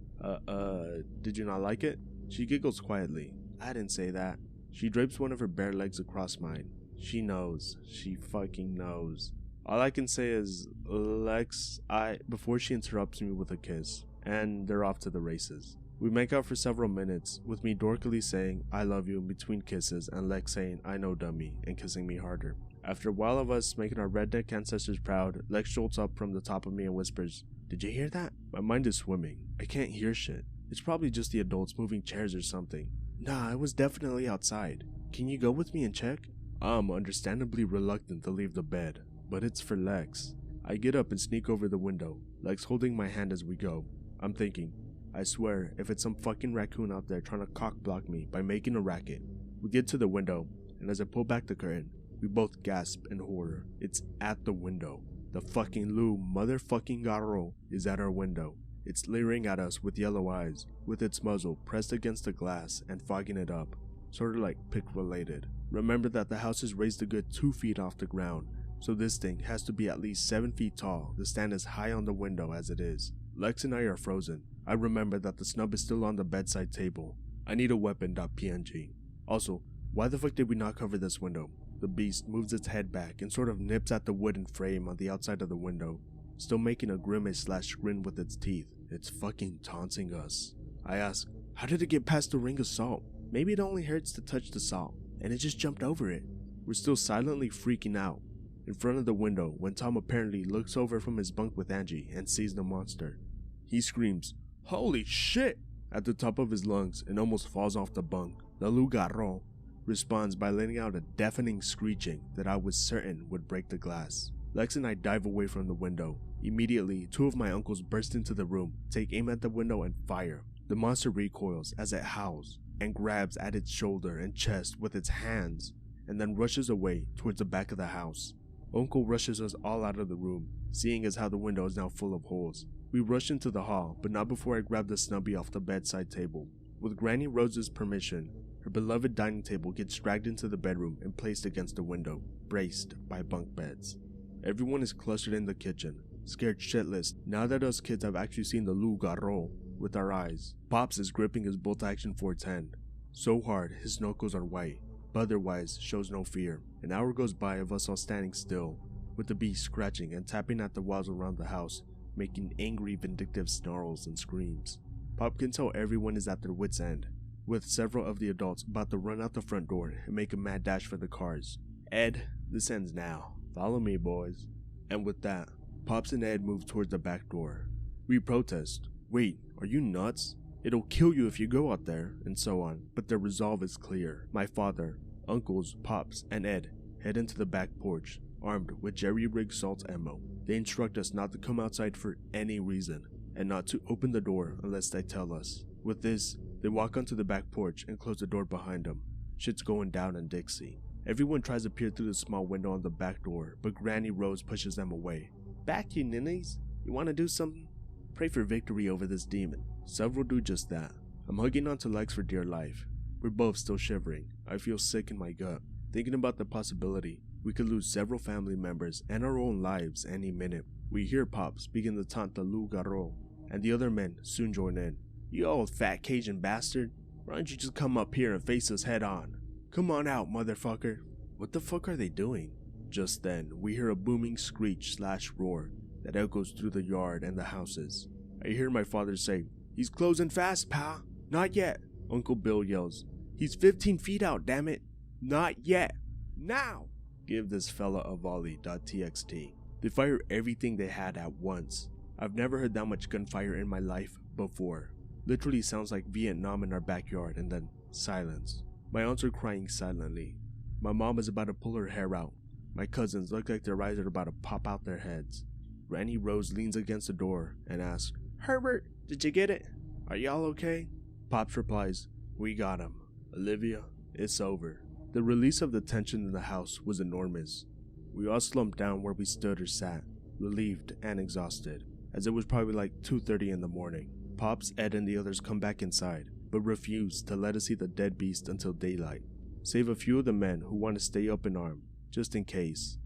Did you not like it? She giggles quietly. I didn't say that. She drapes one of her bare legs across mine. She knows. She fucking knows. All I can say is, Lex, before she interrupts me with a kiss, and they're off to the races. We make out for several minutes, with me dorkily saying, I love you in between kisses, and Lex saying, I know dummy, and kissing me harder. After a while of us making our redneck ancestors proud, Lex jolts up from the top of me and whispers, Did you hear that? My mind is swimming. I can't hear shit. It's probably just the adults moving chairs or something. Nah, it was definitely outside. Can you go with me and check? I'm understandably reluctant to leave the bed, but it's for Lex. I get up and sneak over the window, Lex holding my hand as we go. I'm thinking, I swear, if it's some fucking raccoon out there trying to cock block me by making a racket. We get to the window, and as I pull back the curtain, we both gasp in horror. It's at the window. The fucking Lou motherfucking Garro is at our window. It's leering at us with yellow eyes, with its muzzle pressed against the glass and fogging it up, sort of like pick related. Remember that the house is raised a good 2 feet off the ground, so this thing has to be at least 7 feet tall to stand as high on the window as it is. Lex and I are frozen. I remember that the snub is still on the bedside table. I need a weapon.png. Also, why the fuck did we not cover this window? The beast moves its head back and sort of nips at the wooden frame on the outside of the window, still making a grimace/grin with its teeth. It's fucking taunting us. I ask, how did it get past the ring of salt? Maybe it only hurts to touch the salt, and it just jumped over it. We're still silently freaking out in front of the window when Tom apparently looks over from his bunk with Angie and sees the monster. He screams, "Holy shit!" at the top of his lungs and almost falls off the bunk. The Lugarro responds by letting out a deafening screeching that I was certain would break the glass. Lex and I dive away from the window. Immediately, 2 of my uncles burst into the room, take aim at the window and fire. The monster recoils as it howls and grabs at its shoulder and chest with its hands and then rushes away towards the back of the house. Uncle rushes us all out of the room, seeing as how the window is now full of holes. We rush into the hall, but not before I grab the snubby off the bedside table. With Granny Rose's permission, her beloved dining table gets dragged into the bedroom and placed against the window, braced by bunk beds. Everyone is clustered in the kitchen, scared shitless now that us kids have actually seen the Lugarro with our eyes. Pops is gripping his bolt-action 410, so hard his knuckles are white, but otherwise shows no fear. An hour goes by of us all standing still, with the beast scratching and tapping at the walls around the house, making angry, vindictive snarls and screams. Pop can tell everyone is at their wits' end, with several of the adults about to run out the front door and make a mad dash for the cars. Ed, this ends now. Follow me, boys. And with that, Pops and Ed move towards the back door. We protest. Wait, are you nuts? It'll kill you if you go out there, and so on, but their resolve is clear. My father, uncles, Pops, and Ed head into the back porch, armed with jerry-rigged salt ammo. They instruct us not to come outside for any reason, and not to open the door unless they tell us. With this, they walk onto the back porch and close the door behind them. Shit's going down in Dixie. Everyone tries to peer through the small window on the back door, but Granny Rose pushes them away. Back, you ninnies. You want to do something? Pray for victory over this demon. Several do just that. I'm hugging onto Lex for dear life. We're both still shivering. I feel sick in my gut, thinking about the possibility we could lose several family members and our own lives any minute. We hear Pops begin to taunt the Lugarro, and the other men soon join in. You old fat Cajun bastard. Why don't you just come up here and face us head on? Come on out, motherfucker. What the fuck are they doing? Just then, we hear a booming screech/roar that echoes through the yard and the houses. I hear my father say, "He's closing fast, pa." "Not yet." Uncle Bill yells, "He's 15 feet out, damn it." "Not yet. Now." Give this fella a volley.txt. They fire everything they had at once. I've never heard that much gunfire in my life before. Literally sounds like Vietnam in our backyard, and then silence. My aunts are crying silently. My mom is about to pull her hair out. My cousins look like their eyes are about to pop out their heads. Granny Rose leans against the door and asks, "Herbert, did you get it? Are y'all okay?" Pops replies, "We got him." Olivia, it's over. The release of the tension in the house was enormous. We all slumped down where we stood or sat, relieved and exhausted, as it was probably like 2:30 in the morning. Pops, Ed, and the others come back inside, but refuse to let us see the dead beast until daylight, save a few of the men who want to stay up and armed, just in case.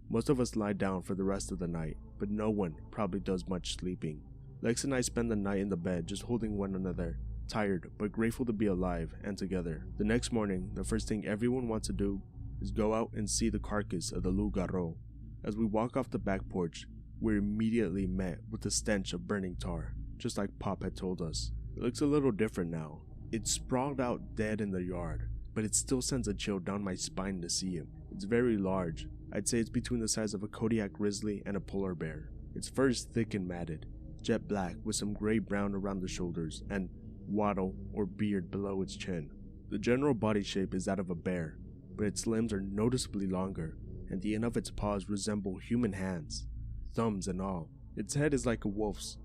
Most of us lie down for the rest of the night, but no one probably does much sleeping. Lex and I spend the night in the bed just holding one another, tired but grateful to be alive and together. The next morning, the first thing everyone wants to do is go out and see the carcass of the loup-garou. As we walk off the back porch, we're immediately met with the stench of burning tar, just like Pop had told us. It looks a little different now. It's sprawled out dead in the yard, but it still sends a chill down my spine to see him. It's very large. I'd say it's between the size of a Kodiak grizzly and a polar bear. Its fur is thick and matted, jet black with some gray-brown around the shoulders and wattle or beard below its chin. The general body shape is that of a bear, but its limbs are noticeably longer, and the end of its paws resemble human hands, thumbs and all. Its head is like a wolf's,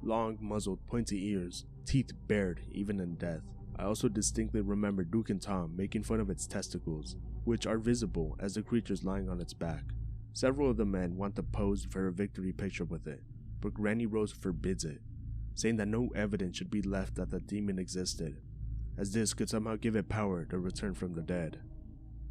long, muzzled, pointy ears, teeth bared even in death. I also distinctly remember Duke and Tom making fun of its testicles, which are visible as the creature's lying on its back. Several of the men want to pose for a victory picture with it, but Granny Rose forbids it, saying that no evidence should be left that the demon existed, as this could somehow give it power to return from the dead.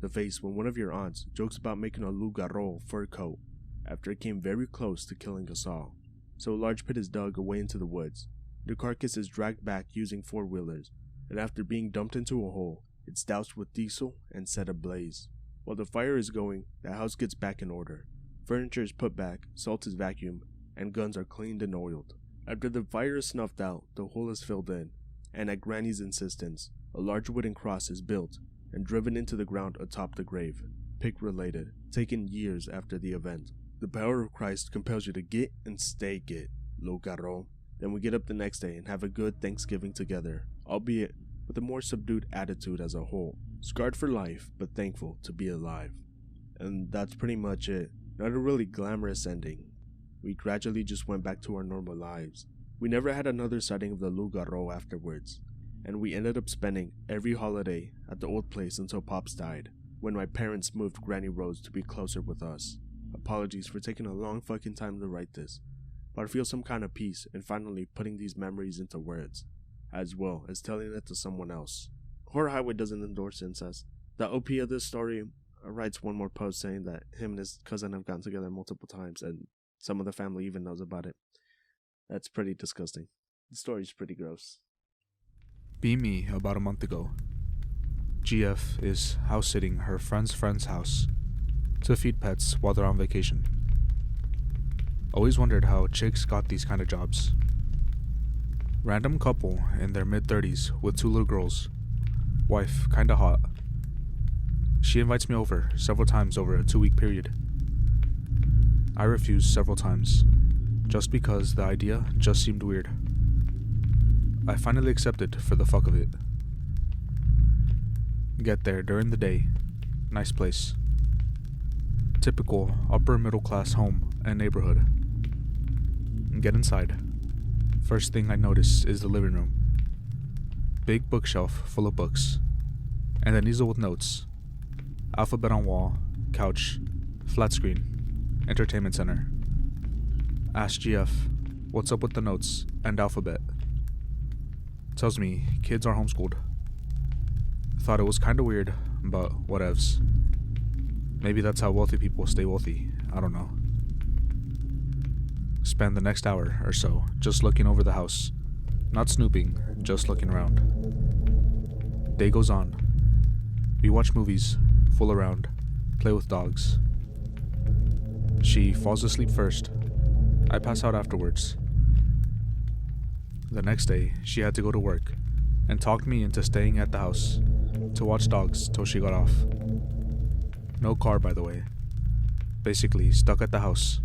The face when one of your aunts jokes about making a loup-garou fur coat after it came very close to killing us all. So a large pit is dug away into the woods. The carcass is dragged back using four-wheelers, and after being dumped into a hole, it's doused with diesel and set ablaze. While the fire is going, the house gets back in order. Furniture is put back, salt is vacuumed, and guns are cleaned and oiled. After the fire is snuffed out, the hole is filled in, and at Granny's insistence, a large wooden cross is built and driven into the ground atop the grave, Pick-related, taken years after the event. The power of Christ compels you to get and stay get, loup-garou. Then we get up the next day and have a good Thanksgiving together, albeit with a more subdued attitude as a whole. Scarred for life, but thankful to be alive. And that's pretty much it. Not a really glamorous ending. We gradually just went back to our normal lives. We never had another sighting of the loup-garou afterwards, and we ended up spending every holiday at the old place until Pops died, when my parents moved Granny Rose to be closer with us. Apologies for taking a long fucking time to write this, but I feel some kind of peace in finally putting these memories into words, as well as telling it to someone else. Horror Highway doesn't endorse incest. The OP of this story writes one more post saying that him and his cousin have gotten together multiple times, and some of the family even knows about it. That's pretty disgusting. The story's pretty gross. Be me about a month ago. GF is house-sitting her friend's house to feed pets while they're on vacation. Always wondered how chicks got these kind of jobs. Random couple in their mid-30s with 2 little girls. Wife kinda hot. She invites me over several times over a 2-week period. I refused several times, just because the idea just seemed weird. I finally accepted for the fuck of it. Get there during the day. Nice place. Typical upper middle class home and neighborhood. Get inside. First thing I notice is the living room. Big bookshelf full of books, and an easel with notes. Alphabet on wall, couch, flat screen, entertainment center. Ask GF what's up with the notes and alphabet. Tells me kids are homeschooled. Thought it was kinda weird, but whatevs. Maybe that's how wealthy people stay wealthy, I don't know. Spend the next hour or so just looking over the house. Not snooping, just looking around. Day goes on. We watch movies, fool around, play with dogs. She falls asleep first. I pass out afterwards. The next day, she had to go to work and talked me into staying at the house to watch dogs till she got off. No car, by the way. Basically, stuck at the house.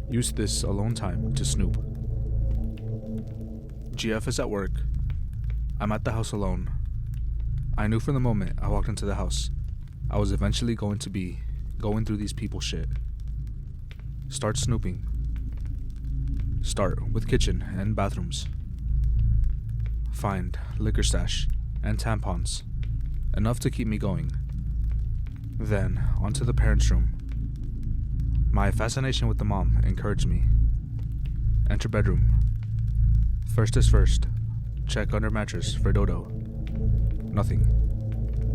Used this alone time to snoop. GF is at work. I'm at the house alone. I knew from the moment I walked into the house, I was eventually going to be going through these people's shit. Start snooping. Start with kitchen and bathrooms. Find liquor stash and tampons, enough to keep me going. Then, onto the parents' room. My fascination with the mom encouraged me. Enter bedroom. First is first. Check under mattress for dodo. Nothing.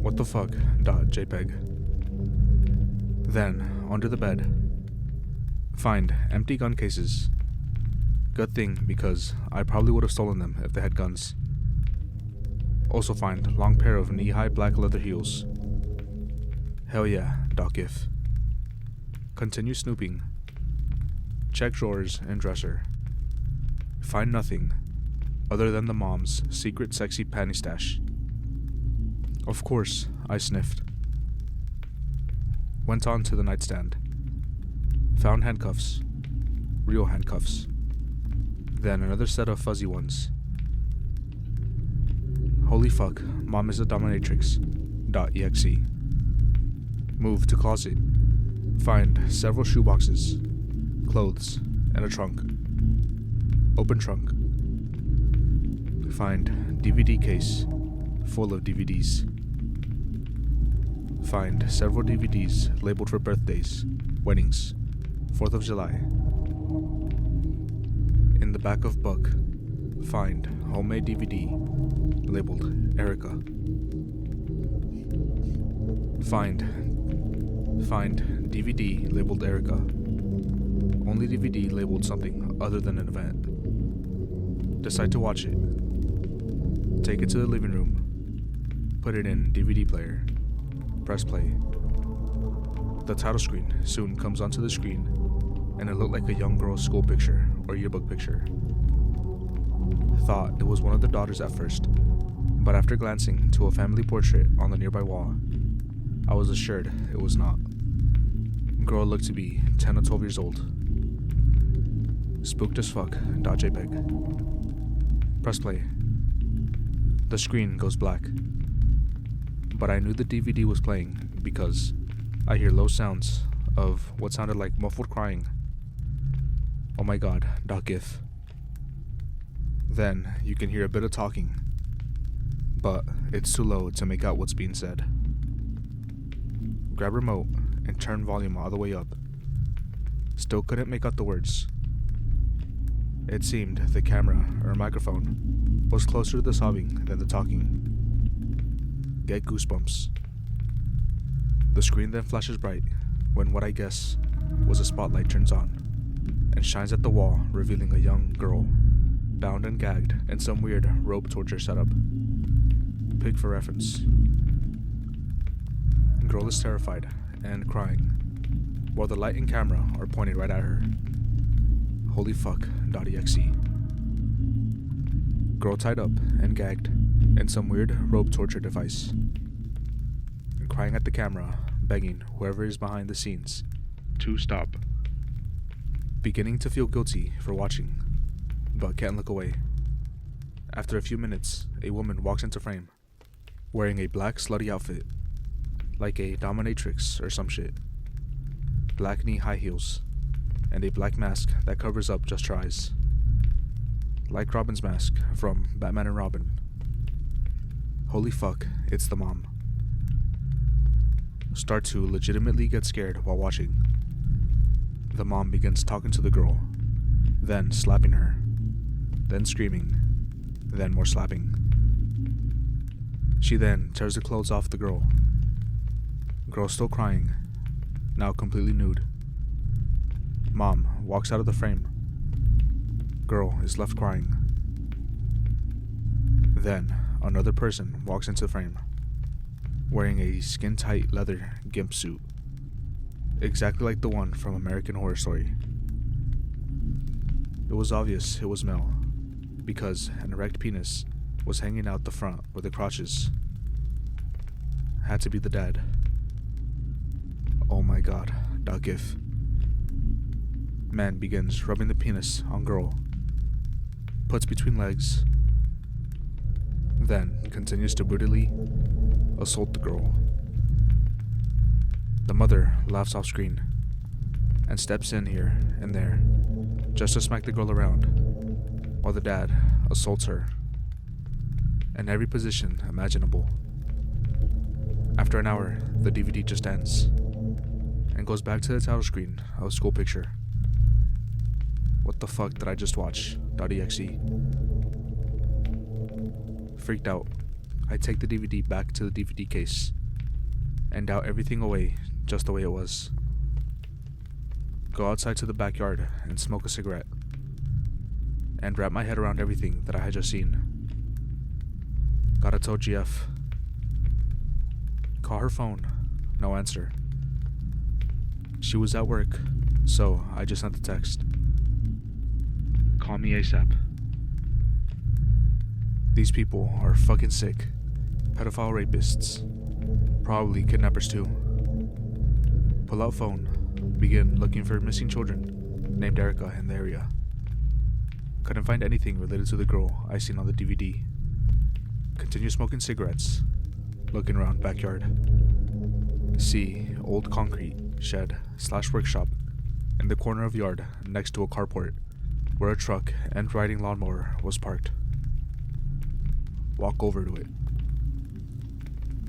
What the fuck? .jpg. Then, under the bed. Find empty gun cases. Good thing, because I probably would have stolen them if they had guns. Also find long pair of knee-high black leather heels. Hell yeah, .gif. Continue snooping. Check drawers and dresser. Find nothing other than the mom's secret sexy panty stash. Of course, I sniffed. Went on to the nightstand. Found handcuffs. Real handcuffs. Then another set of fuzzy ones. Holy fuck, mom is a dominatrix. .exe. Move to closet. Find several shoeboxes, clothes, and a trunk. Open trunk. Find DVD case full of DVDs. Find several DVDs labeled for birthdays, weddings, 4th of July. In the back of book, find homemade DVD labeled Erica. Find DVD labeled Erica. Only DVD labeled something other than an event. Decide to watch it. Take it to the living room. Put it in DVD player. Press play. The title screen soon comes onto the screen, and it looked like a young girl's school picture or yearbook picture. Thought it was one of the daughters at first, but after glancing to a family portrait on the nearby wall, I was assured it was not. Girl looked to be 10 or 12 years old. Spooked as fuck. .jpg. Press play. The screen goes black. But I knew the DVD was playing because I hear low sounds of what sounded like muffled crying. Oh my god. .gif. Then you can hear a bit of talking, but it's too low to make out what's being said. Grab remote and turn volume all the way up. Still couldn't make out the words. It seemed the camera or microphone was closer to the sobbing than the talking. Get goosebumps. The screen then flashes bright when what I guess was a spotlight turns on and shines at the wall, revealing a young girl, bound and gagged in some weird rope torture setup. Pig for reference. Girl is terrified and crying, while the light and camera are pointed right at her. Holy fuck. .exe. Girl tied up and gagged in some weird rope torture device. Crying at the camera, begging whoever is behind the scenes to stop. Beginning to feel guilty for watching, but can't look away. After a few minutes, a woman walks into frame, wearing a black slutty outfit, like a dominatrix or some shit. Black knee high heels, and a black mask that covers up just her eyes. Like Robin's mask from Batman and Robin. Holy fuck, it's the mom. Start to legitimately get scared while watching. The mom begins talking to the girl, then slapping her, then screaming, then more slapping. She then tears the clothes off the girl. Girl still crying, now completely nude. Mom walks out of the frame. Girl is left crying. Then another person walks into the frame, wearing a skin-tight leather gimp suit, exactly like the one from American Horror Story. It was obvious it was male, because an erect penis was hanging out the front where the crotch is. Had to be the dad. Oh my god. .gif. Man begins rubbing the penis on girl, puts between legs, then continues to brutally assault the girl. The mother laughs off screen and steps in here and there just to smack the girl around, while the dad assaults her in every position imaginable. After an hour, the DVD just ends and goes back to the title screen of a school picture. What the fuck did I just watch? .exe. Freaked out, I take the DVD back to the DVD case and doubt everything away just the way it was. Go outside to the backyard and smoke a cigarette and wrap my head around everything that I had just seen. Gotta tell GF. Call her phone, no answer. She was at work, so I just sent the text. Call me ASAP. These people are fucking sick. Pedophile rapists. Probably kidnappers too. Pull out phone. Begin looking for missing children named Erica in the area. Couldn't find anything related to the girl I seen on the DVD. Continue smoking cigarettes. Looking around backyard. See old concrete shed / workshop in the corner of yard next to a carport where a truck and riding lawnmower was parked. Walk over to it.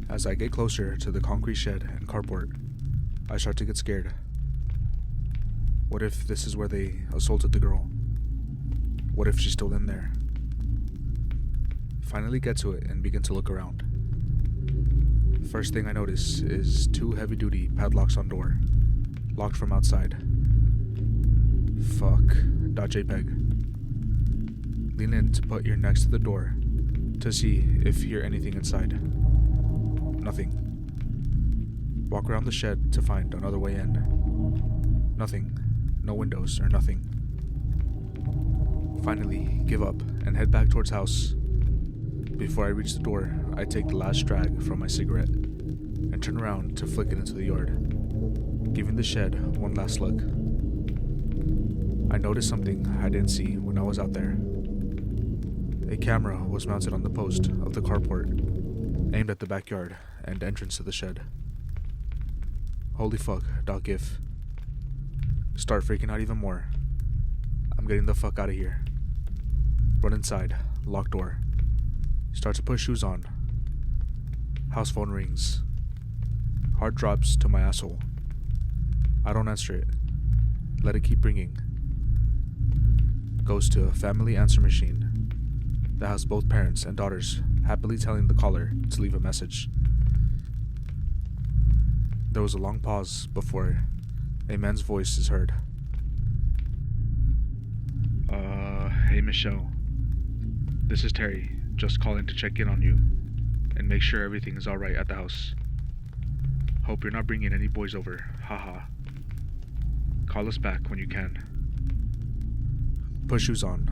As I get closer to the concrete shed and carport, I start to get scared. What if this is where they assaulted the girl? What if she's still in there? Finally get to it and begin to look around. First thing I notice is 2 heavy-duty padlocks on door, locked from outside. Fuck. .jpg. Lean in to put ear next to the door to see if hear anything inside. Nothing. Walk around the shed to find another way in. Nothing. No windows or nothing. Finally, give up and head back towards house. Before I reach the door, I take the last drag from my cigarette and turn around to flick it into the yard, giving the shed one last look. I noticed something I didn't see when I was out there. A camera was mounted on the post of the carport, aimed at the backyard and entrance to the shed. Holy fuck, .gif. Start freaking out even more. I'm getting the fuck out of here. Run inside, lock door. Start to put shoes on. House phone rings. Heart drops to my asshole. I don't answer it. Let it keep ringing. Goes to a family answer machine that has both parents and daughters happily telling the caller to leave a message. There was a long pause before a man's voice is heard. Hey Michelle. This is Terry. Just calling to check in on you and make sure everything is alright at the house. Hope you're not bringing any boys over, haha. Call us back when you can. Put shoes on,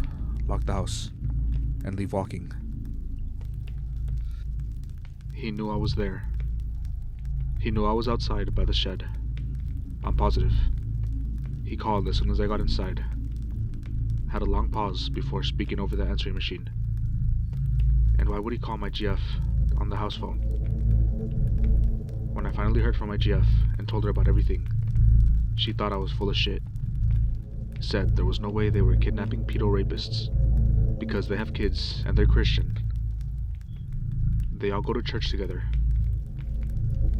lock the house, and leave walking. He knew I was there. He knew I was outside by the shed. I'm positive. He called as soon as I got inside. Had a long pause before speaking over the answering machine. And why would he call my GF on the house phone? When I finally heard from my GF and told her about everything, she thought I was full of shit. Said there was no way they were kidnapping pedo rapists because they have kids and they're Christian. They all go to church together.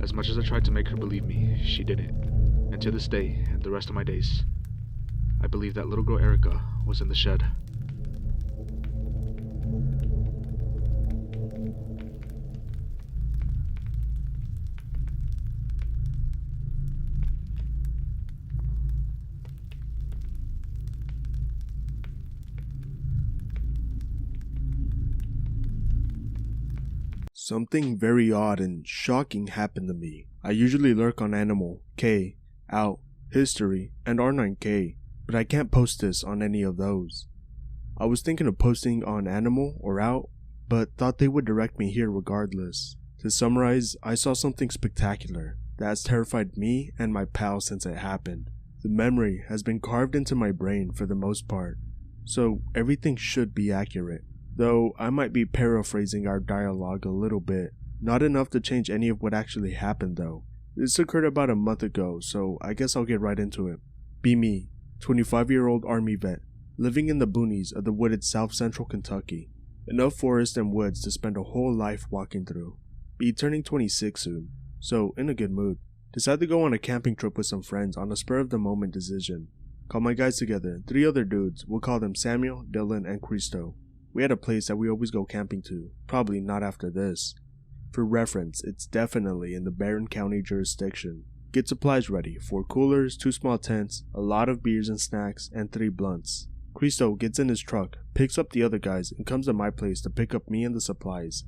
As much as I tried to make her believe me, she didn't. And to this day, and the rest of my days, I believe that little girl Erica was in the shed. Something very odd and shocking happened to me. I usually lurk on Animal, K, Out, History, and R9K, but I can't post this on any of those. I was thinking of posting on Animal or Out, but thought they would direct me here regardless. To summarize, I saw something spectacular that has terrified me and my pal since it happened. The memory has been carved into my brain for the most part, so everything should be accurate. Though I might be paraphrasing our dialogue a little bit. Not enough to change any of what actually happened though. This occurred about a month ago, so I guess I'll get right into it. Be me, 25-year-old army vet, living in the boonies of the wooded South Central Kentucky. Enough forest and woods to spend a whole life walking through. Be turning 26 soon, so in a good mood. Decide to go on a camping trip with some friends on a spur of the moment decision. Call my guys together, 3 other dudes, we'll call them Samuel, Dylan, and Cristo. We had a place that we always go camping to, probably not after this. For reference, it's definitely in the Barron County jurisdiction. Get supplies ready, 4 coolers, 2 small tents, a lot of beers and snacks, and 3 blunts. Cristo gets in his truck, picks up the other guys, and comes to my place to pick up me and the supplies.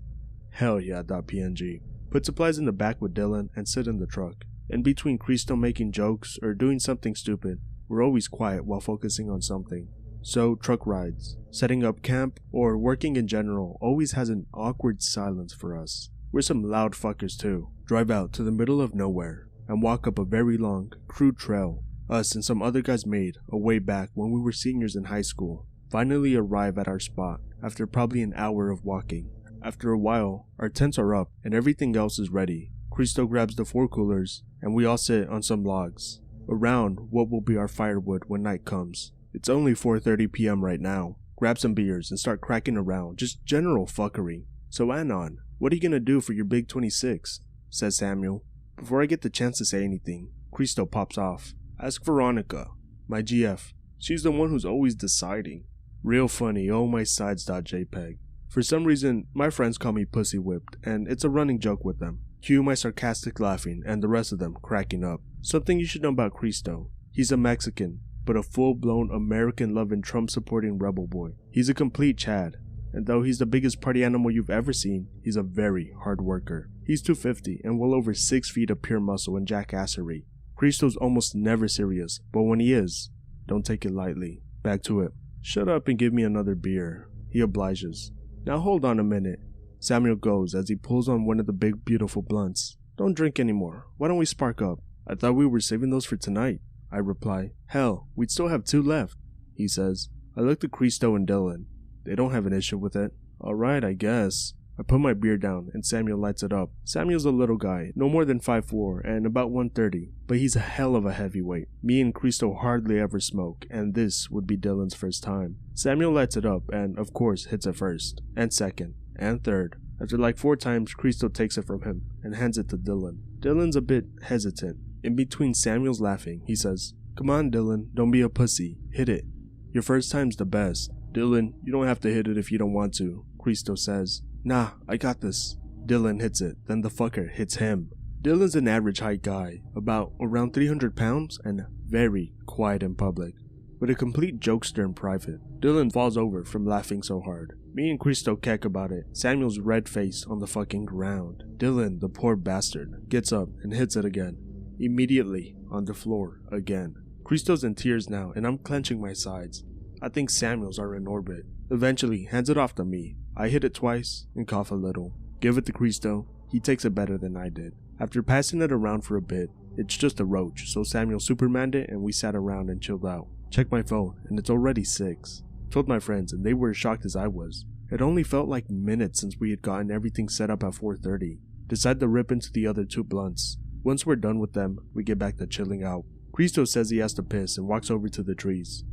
Hell yeah, .png. Put supplies in the back with Dylan and sit in the truck. In between Cristo making jokes or doing something stupid, we're always quiet while focusing on something. So, truck rides, setting up camp, or working in general always has an awkward silence for us. We're some loud fuckers too. Drive out to the middle of nowhere and walk up a very long, crude trail us and some other guys made a way back when we were seniors in high school. Finally arrive at our spot after probably an hour of walking. After a while, our tents are up and everything else is ready. Cristo grabs the 4 coolers and we all sit on some logs around what will be our firewood when night comes. It's only 4:30 p.m. right now. Grab some beers and start cracking around, just general fuckery. So Anon, what are you gonna do for your big 26? Says Samuel. Before I get the chance to say anything, Cristo pops off. Ask Veronica, my GF. She's the one who's always deciding. Real funny, oh my sides.jpg. For some reason, my friends call me pussy whipped, and it's a running joke with them. Cue my sarcastic laughing and the rest of them cracking up. Something you should know about Cristo. He's a Mexican, but a full-blown American-loving Trump-supporting rebel boy. He's a complete Chad, and though he's the biggest party animal you've ever seen, he's a very hard worker. He's 250 and well over 6 feet of pure muscle and jackassery. Cristo's almost never serious, but when he is, don't take it lightly. Back to it. Shut up and give me another beer. He obliges. Now hold on a minute. Samuel goes as he pulls on one of the big beautiful blunts. Don't drink anymore. Why don't we spark up? I thought we were saving those for tonight. I reply. Hell, we'd still have 2 left. He says. I look at Cristo and Dylan. They don't have an issue with it. Alright, I guess. I put my beer down and Samuel lights it up. Samuel's a little guy, no more than 5'4" and about 130, but he's a hell of a heavyweight. Me and Cristo hardly ever smoke, and this would be Dylan's first time. Samuel lights it up and, of course, hits it first, and second, and third. After like 4 times, Cristo takes it from him and hands it to Dylan. Dylan's a bit hesitant. In between Samuel's laughing, he says, Come on, Dylan, don't be a pussy. Hit it. Your first time's the best. Dylan, you don't have to hit it if you don't want to, Cristo says. Nah, I got this. Dylan hits it, then the fucker hits him. Dylan's an average height guy, about around 300 pounds and very quiet in public, but a complete jokester in private. Dylan falls over from laughing so hard. Me and Cristo keck about it, Samuel's red face on the fucking ground. Dylan, the poor bastard, gets up and hits it again. Immediately on the floor again. Cristo's in tears now and I'm clenching my sides. I think Samuel's are in orbit. Eventually hands it off to me. I hit it twice and cough a little. Give it to Cristo. He takes it better than I did. After passing it around for a bit, it's just a roach, so Samuel supermaned it and we sat around and chilled out. Checked my phone and it's already 6. Told my friends and they were as shocked as I was. It only felt like minutes since we had gotten everything set up at 4:30. Decide to rip into the other 2 blunts. Once we're done with them, we get back to chilling out. Cristo says he has to piss and walks over to the trees.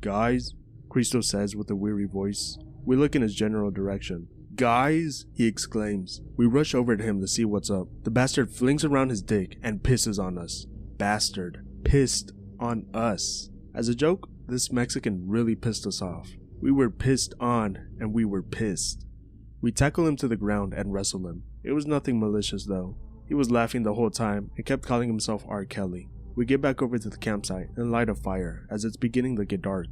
Guys? Cristo says with a weary voice. We look in his general direction. Guys? He exclaims. We rush over to him to see what's up. The bastard flings around his dick and pisses on us. Bastard. Pissed on us. As a joke, this Mexican really pissed us off. We were pissed on and we were pissed. We tackle him to the ground and wrestle him. It was nothing malicious though. He was laughing the whole time and kept calling himself R. Kelly. We get back over to the campsite and light a fire as it's beginning to get dark.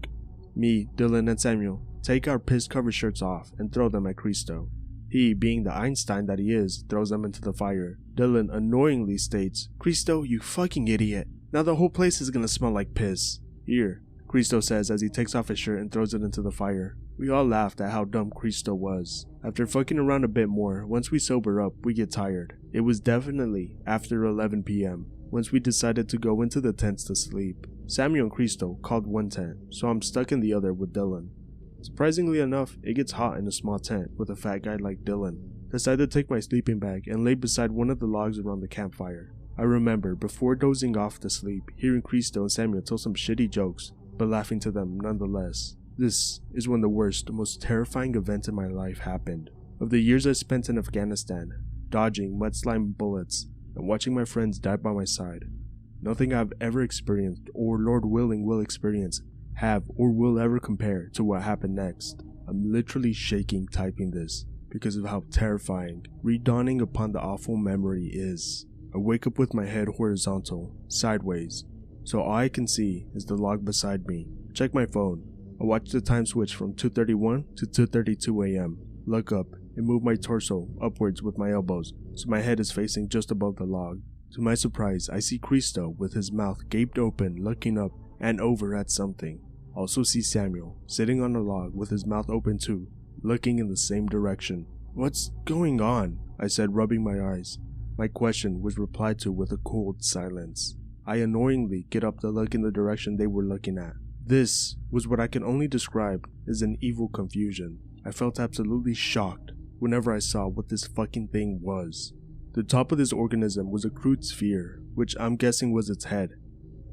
Me, Dylan, and Samuel take our piss-covered shirts off and throw them at Cristo. He, being the Einstein that he is, throws them into the fire. Dylan annoyingly states, Cristo, you fucking idiot. Now the whole place is gonna smell like piss. Here, Cristo says as he takes off his shirt and throws it into the fire. We all laughed at how dumb Cristo was. After fucking around a bit more, once we sober up, we get tired. It was definitely after 11 p.m. once we decided to go into the tents to sleep. Samuel and Cristo called one tent, so I'm stuck in the other with Dylan. Surprisingly enough, it gets hot in a small tent with a fat guy like Dylan. Decided to take my sleeping bag and lay beside one of the logs around the campfire. I remember, before dozing off to sleep, hearing Cristo and Samuel tell some shitty jokes, but laughing to them nonetheless. This is when the worst, most terrifying event in my life happened. Of the years I spent in Afghanistan, dodging mudslime bullets and watching my friends die by my side, nothing I've ever experienced or Lord willing will experience have or will ever compare to what happened next. I'm literally shaking typing this because of how terrifying redawning upon the awful memory is. I wake up with my head horizontal, sideways, so all I can see is the log beside me. I check my phone. I watch the time switch from 2:31 to 2:32 a.m. Look up and move my torso upwards with my elbows so my head is facing just above the log. To my surprise, I see Cristo with his mouth gaped open looking up and over at something. I also see Samuel sitting on the log with his mouth open too, looking in the same direction. "What's going on?" I said, rubbing my eyes. My question was replied to with a cold silence. I annoyingly get up to look in the direction they were looking at. This was what I can only describe as an evil confusion. I felt absolutely shocked whenever I saw what this fucking thing was. The top of this organism was a crude sphere, which I'm guessing was its head,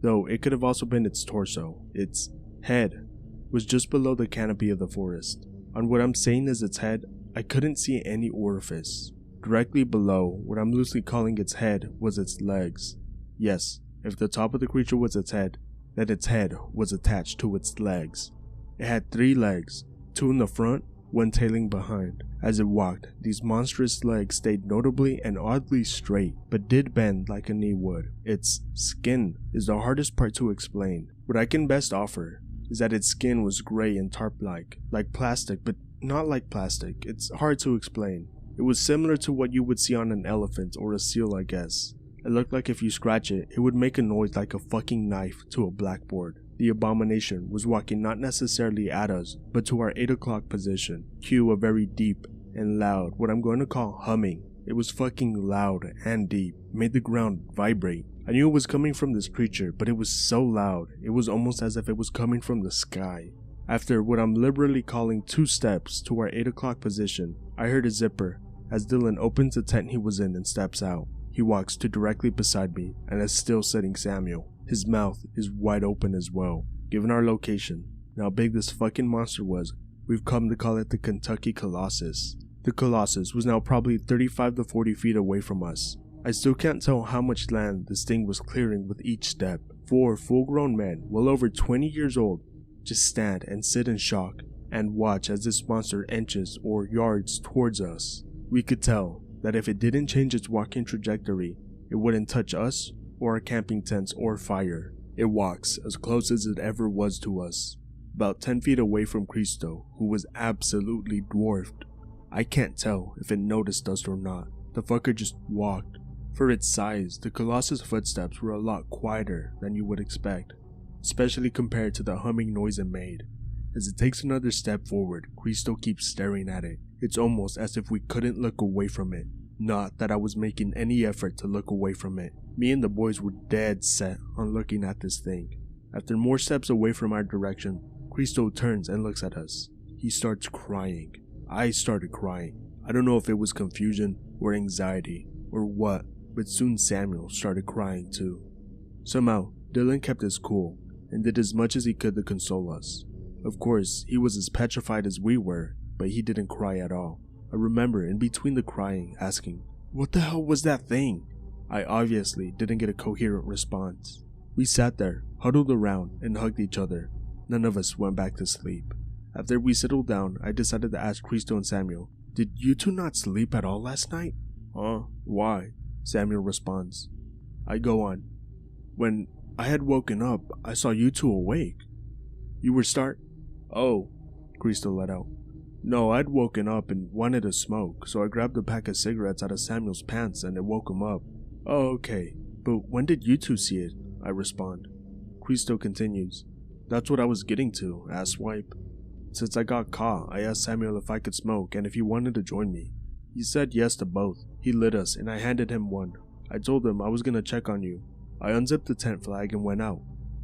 though it could have also been its torso. Its head was just below the canopy of the forest. On what I'm saying is its head, I couldn't see any orifice. Directly below what I'm loosely calling its head was its legs. Yes, if the top of the creature was its head, then its head was attached to its legs. It had 3 legs, 2 in the front, 1 tailing behind. As it walked, these monstrous legs stayed notably and oddly straight, but did bend like a knee would. Its skin is the hardest part to explain. What I can best offer is that its skin was gray and tarp-like, like plastic, but not like plastic. It's hard to explain. It was similar to what you would see on an elephant or a seal, I guess. It looked like if you scratch it, it would make a noise like a fucking knife to a blackboard. The abomination was walking not necessarily at us, but to our 8 o'clock position. Cue a very deep and loud, what I'm going to call humming. It was fucking loud and deep, made the ground vibrate. I knew it was coming from this creature, but it was so loud, it was almost as if it was coming from the sky. After what I'm liberally calling 2 steps to our 8 o'clock position, I heard a zipper as Dylan opens the tent he was in and steps out. He walks to directly beside me and is still sitting Samuel. His mouth is wide open as well. Given our location and how big this fucking monster was, we've come to call it the Kentucky Colossus. The Colossus was now probably 35 to 40 feet away from us. I still can't tell how much land this thing was clearing with each step. 4 full-grown men, well over 20 years old, just stand and sit in shock and watch as this monster inches or yards towards us. We could tell that if it didn't change its walking trajectory, it wouldn't touch us or our camping tents or fire. It walks as close as it ever was to us, about 10 feet away from Cristo, who was absolutely dwarfed. I can't tell if it noticed us or not. The fucker just walked. For its size, the Colossus' footsteps were a lot quieter than you would expect, especially compared to the humming noise it made. As it takes another step forward, Cristo keeps staring at it. It's almost as if we couldn't look away from it. Not that I was making any effort to look away from it. Me and the boys were dead set on looking at this thing. After more steps away from our direction, Cristo turns and looks at us. He starts crying. I started crying. I don't know if it was confusion or anxiety or what, but soon Samuel started crying too. Somehow, Dylan kept his cool and did as much as he could to console us. Of course, he was as petrified as we were, but he didn't cry at all. I remember in between the crying asking, "What the hell was that thing?" I obviously didn't get a coherent response. We sat there, huddled around, and hugged each other. None of us went back to sleep. After we settled down, I decided to ask Cristo and Samuel, "Did you two not sleep at all last night?" Why?" Samuel responds. I go on. "When I had woken up, I saw you two awake. You were Oh," Cristo let out. "No, I'd woken up and wanted to smoke, so I grabbed a pack of cigarettes out of Samuel's pants and it woke him up." "Oh, okay. But when did you two see it?" I respond. Cristo continues. "That's what I was getting to, asswipe. Since I got caught, I asked Samuel if I could smoke and if he wanted to join me. He said yes to both. He lit us and I handed him one. I told him I was gonna check on you. I unzipped the tent flag and went out.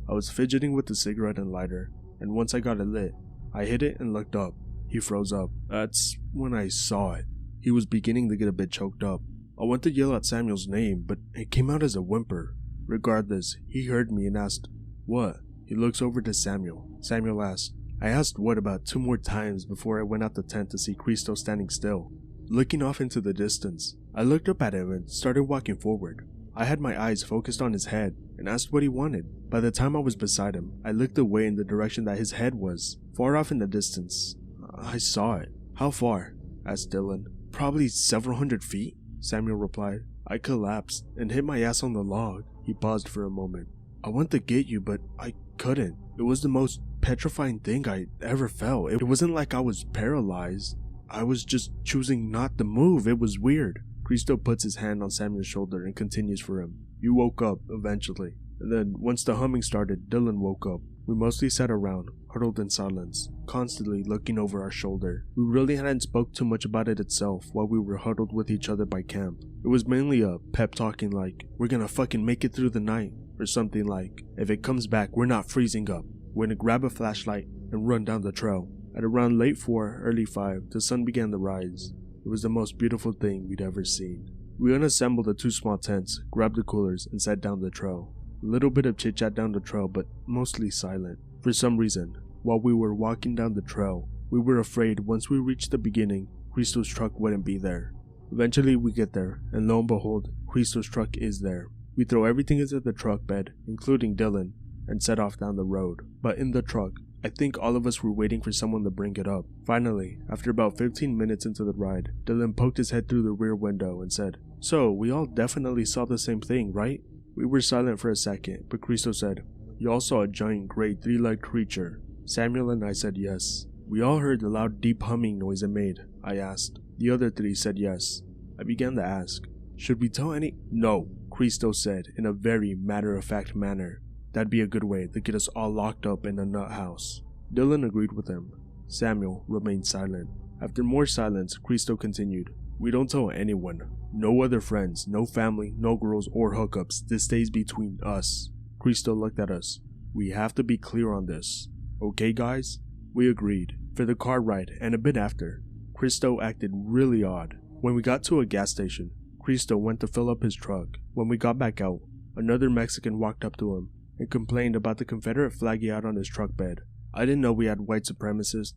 I was fidgeting with the cigarette and lighter, and once I got it lit, I hit it and looked up. He froze up. That's when I saw it. He was beginning to get a bit choked up. I went to yell out Samuel's name, but it came out as a whimper. Regardless, he heard me and asked, 'What?' He looks over to Samuel. Samuel asked, I asked what about 2 more times before I went out the tent to see Cristo standing still, looking off into the distance. I looked up at him and started walking forward. I had my eyes focused on his head and asked what he wanted. By the time I was beside him, I looked away in the direction that his head was, far off in the distance. I saw it. How far? Asked Dylan. Probably several hundred feet, Samuel replied. I collapsed and hit my ass on the log. He paused for a moment. I went to get you, but I couldn't. It was the most petrifying thing I ever felt. It wasn't like I was paralyzed. I was just choosing not to move. It was weird. Cristo puts his hand on Samuel's shoulder and continues for him. You woke up, eventually. And then, once the humming started, Dylan woke up. We mostly sat around, huddled in silence, constantly looking over our shoulder. We really hadn't spoke too much about it itself while we were huddled with each other by camp. It was mainly a pep talking like, we're gonna fucking make it through the night, or something like, if it comes back, we're not freezing up. We're gonna grab a flashlight and run down the trail. At around late 4, early 5, the sun began to rise. It was the most beautiful thing we'd ever seen. We unassembled the 2 small tents, grabbed the coolers, and sat down the trail. A little bit of chit-chat down the trail, but mostly silent. For some reason, while we were walking down the trail, we were afraid once we reached the beginning, Cristo's truck wouldn't be there. Eventually we get there, and lo and behold, Cristo's truck is there. We throw everything into the truck bed, including Dylan, and set off down the road. But in the truck, I think all of us were waiting for someone to bring it up. Finally, after about 15 minutes into the ride, Dylan poked his head through the rear window and said, So, we all definitely saw the same thing, right? We were silent for a second, but Cristo said, You all saw a giant gray 3-legged creature. Samuel and I said yes. We all heard the loud deep humming noise it made, I asked. The other 3 said yes. I began to ask, Should we tell any? No, Cristo said in a very matter-of-fact manner. That'd be a good way to get us all locked up in a nut house. Dylan agreed with him. Samuel remained silent. After more silence, Cristo continued, We don't tell anyone. No other friends, no family, no girls or hookups. This stays between us. Cristo looked at us. We have to be clear on this. Okay, guys? We agreed. For the car ride and a bit after, Cristo acted really odd. When we got to a gas station, Cristo went to fill up his truck. When we got back out, another Mexican walked up to him and complained about the Confederate flag he had on his truck bed. I didn't know we had white supremacists.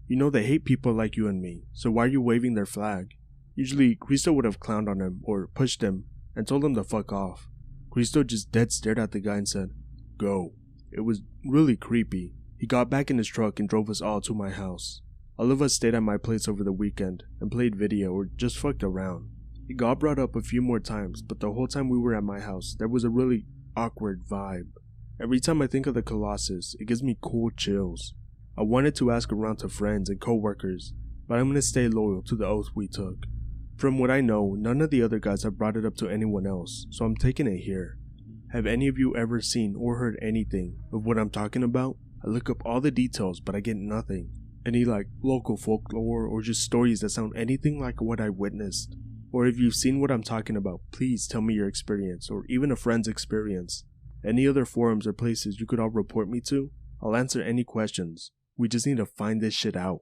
You know they hate people like you and me, so why are you waving their flag? Usually, Cristo would have clowned on him or pushed him and told him to fuck off. Cristo just dead stared at the guy and said, Go. It was really creepy. He got back in his truck and drove us all to my house. All of us stayed at my place over the weekend and played video or just fucked around. It got brought up a few more times, but the whole time we were at my house, there was a really awkward vibe. Every time I think of the Colossus, it gives me cold chills. I wanted to ask around to friends and co-workers, but I'm gonna stay loyal to the oath we took. From what I know, none of the other guys have brought it up to anyone else, so I'm taking it here. Have any of you ever seen or heard anything of what I'm talking about? I look up all the details, but I get nothing. Any local folklore or just stories that sound anything like what I witnessed? Or if you've seen what I'm talking about, please tell me your experience, or even a friend's experience. Any other forums or places you could all report me to? I'll answer any questions. We just need to find this shit out.